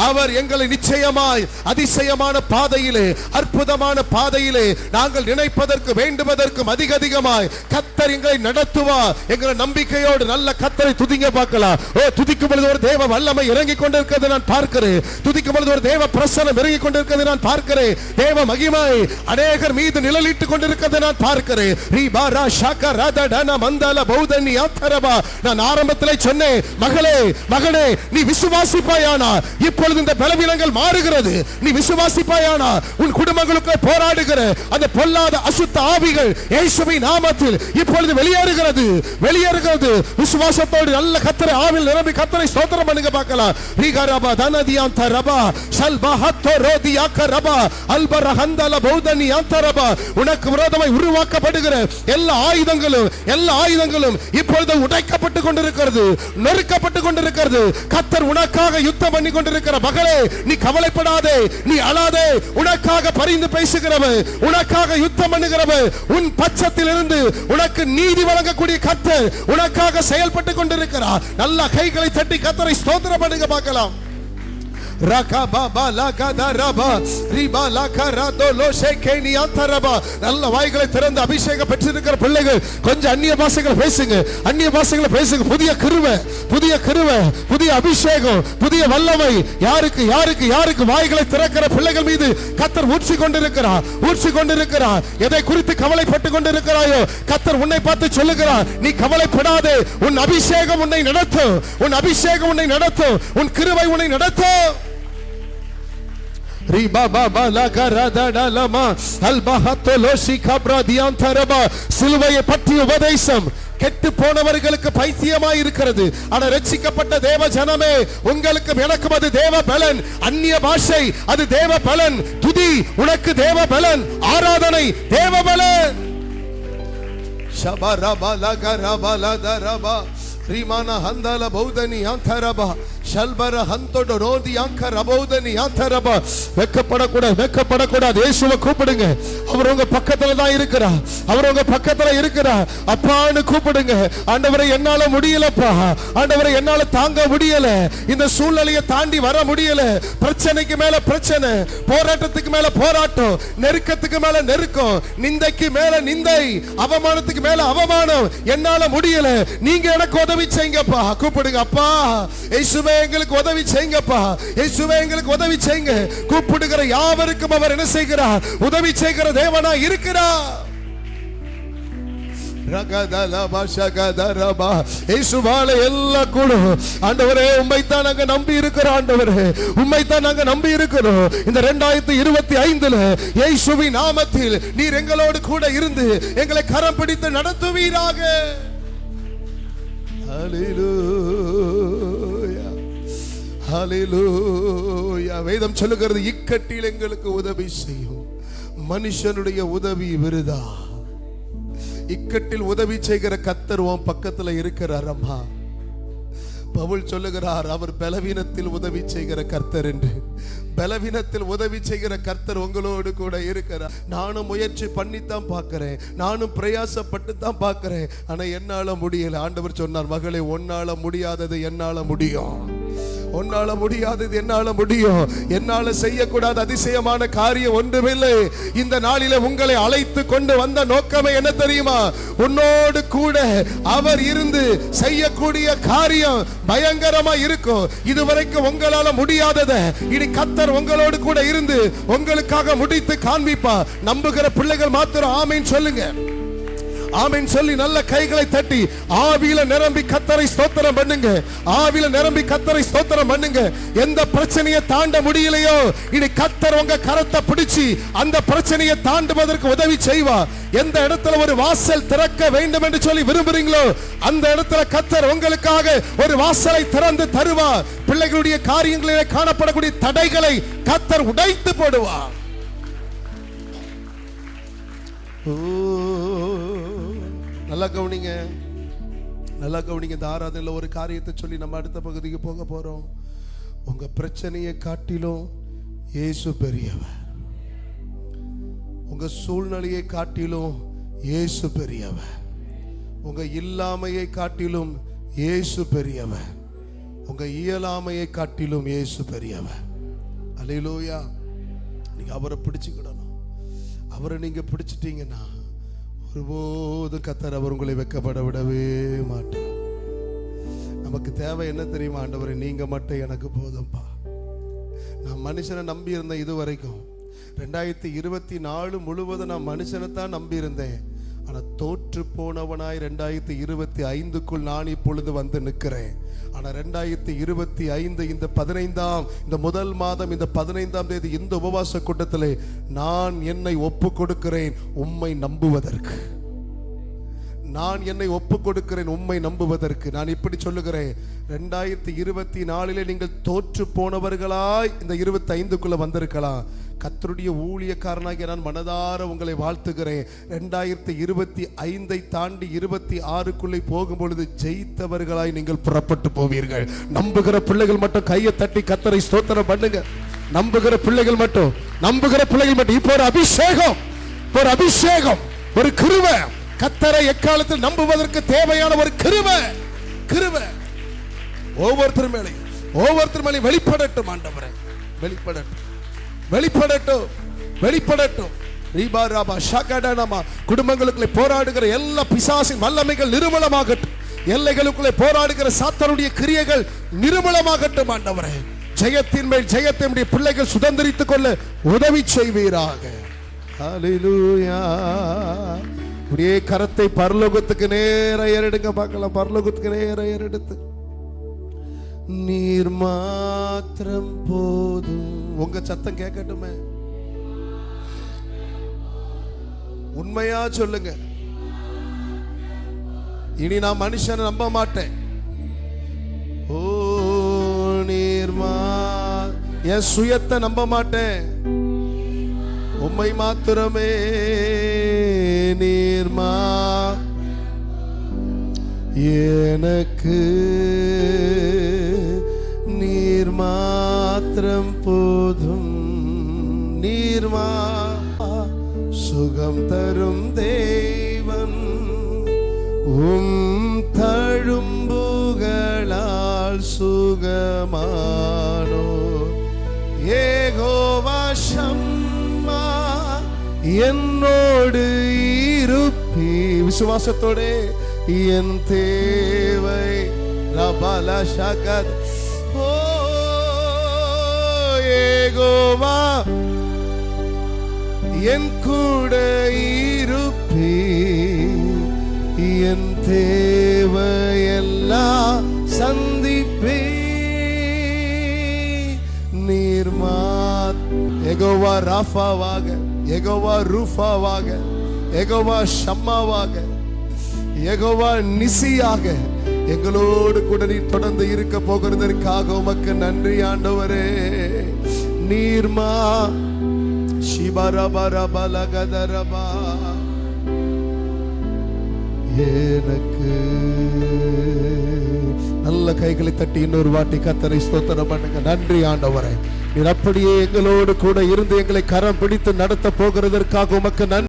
S3: அவர் எங்களை நிச்சயமாய் அதிசயமான பாதையிலே, அற்புதமான பாதையிலே நாங்கள் நினைப்பதற்கு வேண்டுவதற்கும் அதிகமாய் கர்த்தர் எங்களை நடத்துவார் என்கிற நம்பிக்கையோடு நல்ல கர்த்தரை துதிங்க பார்க்கலாம். ஓ, துதிக்கும் பொழுது ஒரு தேவ வல்லமை இறங்கிக் கொண்டிருக்கிறது நான் பார்க்கிறேன். துதிக்கும் பொழுது ஒரு தேவ பிரசன்னம் இறங்கிக் கொண்டிருக்கிறது நான் பார்க்கிறேன். தேவ மகிமை அநேகர் மீது நிழலிட்டுக் கொண்டிருக்கிறது நான் பார்க்கிறேன். ரீபாரா ஷகரதன மந்தல பௌதனி ஆத்தரபா. நான் ஆரம்பத்திலே சொன்னேன், மகளே மகனே, நீ விசுவாசிப்பாயானா இப்பொழுது இந்த பலவீனங்கள் மாறுகிறது. நீ விசுவாசிப்பாயானா உன் குடும்பங்களுக்கு போராடுகிற அந்த பொல்லாத அசுத்த ஆவிகள் இயேசுவின் நாமத்தில் இப்பொழுது வெளியேறுகிறது, வெளியேறுகிறது. விசுவாசத்தோடு நல்ல கர்த்தரை ஆவில் நிரம்பி கர்த்தரை ஸ்தோத்திரம் பண்ணுங்க பார்க்கலாம். ரீகரபா தனதியாந்த ரபா ஷல்பஹத்தோ ரோதியாக்க ரபா அல்பரஹந்தல பௌதனி ஆந்தரபா. உனக்கு விரோதமாய் உருவாக்கப்படுகிற எல்லா ஆயுதங்களும் இப்பொழுது உடைக்கப்பட்டு கொண்டிருக்கிறது, நொறுக்கப்பட்டு கொண்டிருக்கிறது. கர்த்தர் உனக்காக யுத்தம் பண்ணி கொண்டிருக்கிற மகளே, நீ கவலைப்படாதே, நீ அழாதே. உனக்காக பரிந்து பேசுகிறவர், உனக்காக யுத்தம் பண்ணுகிறவர், உன் பட்சத்தில் இருந்து உனக்கு நீதி வழங்கக்கூடிய கர்த்தர் உனக்காக செயல்பட்டு கொண்டிருக்கிறார். நல்ல கைகளை தட்டி கர்த்தரை ஸ்தோத்திரம் பண்ணுங்க பார்க்கலாம். நல்ல வாய்களை திறந்து அபிஷேகம் பெற்றிருக்கிற பிள்ளைகள் கொஞ்சம் அந்நிய பாஷைகளை பேசுங்க, அந்நிய பாஷைகளை பேசுங்க. புதிய கிருபை, புதிய அபிஷேகம், புதிய வல்லமை யாருக்கு யாருக்கு யாருக்கு வாய்களை திறக்கிற பிள்ளைகள் மீது கர்த்தர் ஊற்றி கொண்டிருக்கிறார். எதை குறித்து கவலைப்பட்டு கொண்டிருக்கிறாயோ கர்த்தர் உன்னை பார்த்து சொல்லுகிறார், நீ கவலைப்படாதே. உன் அபிஷேகம் உன்னை நடத்தும், உன் அபிஷேகம் உன்னை நடத்தும், உன் கிருபை உன்னை நடத்தும். சிலுவையை பற்றிய உபதேசம் கெட்டு போனவர்களுக்கு பைத்தியமாய் இருக்கிறது. ஆனால் ரட்சிக்கப்பட்ட தேவ ஜனமே, உங்களுக்கு எனக்கும் அது தேவ பலன். அந்நிய பாஷை அது தேவ பலன். துதி உனக்கு தேவ பலன். ஆராதனை தேவ பலன். ரீமானா ஹந்தல பௌதனி ஆந்தரபா ஷல்பர ஹந்தோட ரோதி ஆங்கர பௌதனி ஆந்தரபா. வெட்கப்படக்கூடாது. இயேசுவை கூப்பிடுங்க. அவர் உங்க பக்கத்துல தான் இருக்கிறார். அவர் உங்க பக்கத்துல இருக்கிறார். அப்பான்னு கூப்பிடுங்க. ஆண்டவரே, என்னால முடியலப்பா. ஆண்டவரே, என்னால தாங்க முடியல. இந்த சூழ்நிலையை தாண்டி வர முடியல. பிரச்சனைக்கு மேல பிரச்சனை, போராட்டத்துக்கு மேல போராட்டம், நெருக்கத்துக்கு மேல நெருக்கம், நிந்தைக்கு மேல நிந்தை, அவமானத்துக்கு மேல அவமானம். என்னால முடியல, நீங்க எனக்கு உதவி செய்யுங்கப்பா. கூப்பிடுங்க. அப்பா இயேசுவே, எங்களுக்கு உதவி செய்யுங்கப்பா. இயேசுவே, எங்களுக்கு உதவி செய்யுங்க. கூப்பிடுகிற யாவருக்கும் அவர் என்ன செய்கிறார்? உதவி செய்கிற தேவனா இருக்கிறார். ஆண்டவரே, உம்மைத்தான் நாங்க நம்பி இருக்கிறோம். ஆண்டவரே, உம்மைத்தான் நாங்க நம்பி இருக்கிறோம். இந்த 2025 இயேசுவின் நாமத்தில் நீர் எங்களோடு கூட இருந்து எங்களை கரம் பிடித்து நடத்துவீராக. ஹல்லேலூயா, ஹல்லேலூயா. வேதம் சொல்லுகிறது, இக்கட்டில் எங்களுக்கு உதவி செய்யும். மனுஷனுடைய உதவி விருதா. இக்கட்டில் உதவி செய்கிற கர்த்தர் உன் பக்கத்துல இருக்கிறார். அம்மா, பவுல் சொல்லுகிறார், அவர் பலவீனத்தில் உதவி செய்கிற கர்த்தர் என்று. பலவீனத்தில் உதவி செய்கிற கர்த்தர் உங்களோடு கூட இருக்கிறார். நானும் முயற்சி பண்ணித்தான் பார்க்கிறேன், நானும் பிரயாசப்பட்டு தான் பார்க்கிறேன், ஆனா என்னால முடியல. ஆண்டவர் சொன்னார், மகளே, உன்னால முடியாதது என்னால முடியும். உன்னால முடியாதது என்னால முடியும். என்னால செய்யக்கூடாத அதிசயமான காரியம் ஒன்றுமில்லை. இந்த நாளில உங்களை அழைத்து கொண்டு வந்த நோக்கமே என்ன தெரியுமா? உன்னோடு கூட அவர் இருந்து செய்யக்கூடிய காரியம் பயங்கரமா இருக்கும். இதுவரைக்கும் உங்களால முடியாததை இனி கர்த்தர் உங்களோடு கூட இருந்து உங்களுக்காக முடித்து காண்பிப்பா. நம்புகிற பிள்ளைகள் மாத்திரம் ஆமென் சொல்லுங்க. ஆமென் சொல்லி நல்ல கைகளை தட்டி ஆவியில நிரம்பி கர்த்தரை ஸ்தோத்திரம் பண்ணுங்க. ஆவியில நிரம்பி கர்த்தரை ஸ்தோத்திரம் பண்ணுங்க. எந்த பிரச்சனையை தாண்ட முடியலையோ, இனி கர்த்தர் உங்க கரத்தை பிடிச்சி அந்த பிரச்சனையை தாண்டுவதற்கு உதவி செய்வா. எந்த இடத்துல ஒரு வாசல் திறக்க வேண்டும் என்று சொல்லி விரும்புறீங்களோ, அந்த இடத்துல கர்த்தர் உங்களுக்காக ஒரு வாசலை திறந்து தருவா. பிள்ளைகளுடைய காரியங்களிலே காணப்படக்கூடிய தடைகளை கர்த்தர் உடைத்து போடுவா. நல்லா கவனிங்க, நல்லா கவனிங்க. இந்த ஆராதனையில் ஒரு காரியத்தை சொல்லி நம்ம அடுத்த பகுதிக்கு போக போறோம். உங்க பிரச்சனையை காட்டிலும் இயேசு பெரியவர். உங்க சூழ்நிலையை காட்டிலும் இயேசு பெரியவர். உங்க இல்லாமையை காட்டிலும் இயேசு பெரியவர். உங்க இயலாமையை காட்டிலும் இயேசு பெரியவர். அல்லேலூயா. நீங்க அவரை பிடிச்சுக்கிடணும். அவரை நீங்க பிடிச்சிட்டீங்கன்னா ஒருபோதும் கர்த்தர் அவர் உங்களை வெட்கப்பட விடவே மாட்டார். நமக்கு தேவை என்ன தெரியுமா? ஆண்டவரே, நீங்க மட்டும் எனக்கு போதும்பா. நான் மனுஷனை நம்பி இருந்தேன். இது வரைக்கும் 2024 முழுவதும் நான் மனுஷனை தான் நம்பி இருந்தேன். ஆனா தோற்று போனவனாய் 2025க்குள் நான் இப்பொழுது வந்து நிற்கிறேன். ஆனா 2025 இந்த 15ஆம் இந்த முதல் மாதம் இந்த 15ஆம் தேதி இந்த உபவாச கூட்டத்திலே நான் என்னை ஒப்பு கொடுக்கிறேன் உம்மை நம்புவதற்கு. நான் என்னை ஒப்பு கொடுக்கிறேன் உம்மை நம்புவதற்கு. நான் இப்படி சொல்லுகிறேன், 2024 நீங்கள் தோற்று போனவர்களாய் இந்த 25க்குள்ள வந்திருக்கலாம். கர்த்தருடைய ஊழியக்காரனாகிய நான் மனதார உங்களை வாழ்த்துகிறேன். 2025 தாண்டி 26க்குள்ளே போகும் பொழுது ஜெயித்தவர்களாய் நீங்கள் புறப்பட்டு போவீர்கள். நம்புகிற பிள்ளைகள் மட்டும் கையை தட்டி கர்த்தரை ஸ்தோத்திரம் பண்ணுங்க. நம்புகிற பிள்ளைகள் மட்டும், நம்புகிற பிள்ளைகள் மட்டும். இப்போ ஒரு அபிஷேகம், ஒரு அபிஷேகம், ஒரு கிருபை. கர்த்தரை எக்காலத்தில் நம்புவதற்கு தேவையான ஒரு கிருபை, கிருபை ஒவ்வொருத்தர் மேலே வெளிப்படட்டும். ஆண்டவரே, வெளிப்படட்டும், வெளிப்படட்டும், வெளிப்படட்டும். குடும்பங்களுக்குள்ளே போராடுகிற எல்லா பிசாசின் வல்லமைகள் நிர்மூலமாகட்டும். எல்லைகளுக்குள்ளே போராடுகிற சாத்தானுடைய கிரியைகள் நிர்மூலமாகட்டும். ஆண்டவரே, ஜெயத்தின் மேல் ஜெயத்தை நம்முடைய பிள்ளைகள் சுதந்திரித்துக் கொள்ள உதவி செய்வீராக. ஹல்லேலூயா. அப்படியே கரத்தை பரலோகத்துக்கு நேர ஏறெடுங்க பார்க்கலாம். பரலோகத்துக்கு நேர ஏறெடுத்து, நீர் மாத்திரம் போதும். உங்க சத்தம் கேட்கட்டுமே. உண்மையா சொல்லுங்க. இனி நான் மனுஷனை நம்ப மாட்டேன். ஓ நீர்மா, என் சுயத்தை நம்ப மாட்டேன். உம்மை மாத்திரமே. நீர்மா எனக்கு நீர் மாத்திரம் போதும். நீர்மா சுகம் தரும் தேவன், உம் தழும்புகளால் சுகமானோ. யெகோவா ஷம்மா என்னோடு இருப்பி. விசுவாசத்தோட என் தேவை ரபல ஷகத். ஓ யெகோவா என் கூட இருப்பி. என் தேவையெல்லாம் சந்திப்பி. நீர்மா யெகோவா ராஃபாவாக, யெகோவா ரூஃபாவாக, யெகோவா ஷம்மாவாக, யெகோவா நிசியாக எங்களோடு கூட நீர் தொடர்ந்து இருக்க போகிறதற்காக உமக்கு நன்றி ஆண்டவரே. நீர்மா சிபரபரபலகதரபா எனக்கு நல்ல கைகளை தட்டி இன்னொரு வாட்டி கர்த்தரை ஸ்தோத்திரம் பண்ணுங்க. நன்றி ஆண்டவரே, நீர் அப்படியே எங்களோடு கூட இருந்து எங்களை கரம் பிடித்து நடத்த போகிறதற்காக உமக்கு நன்றி.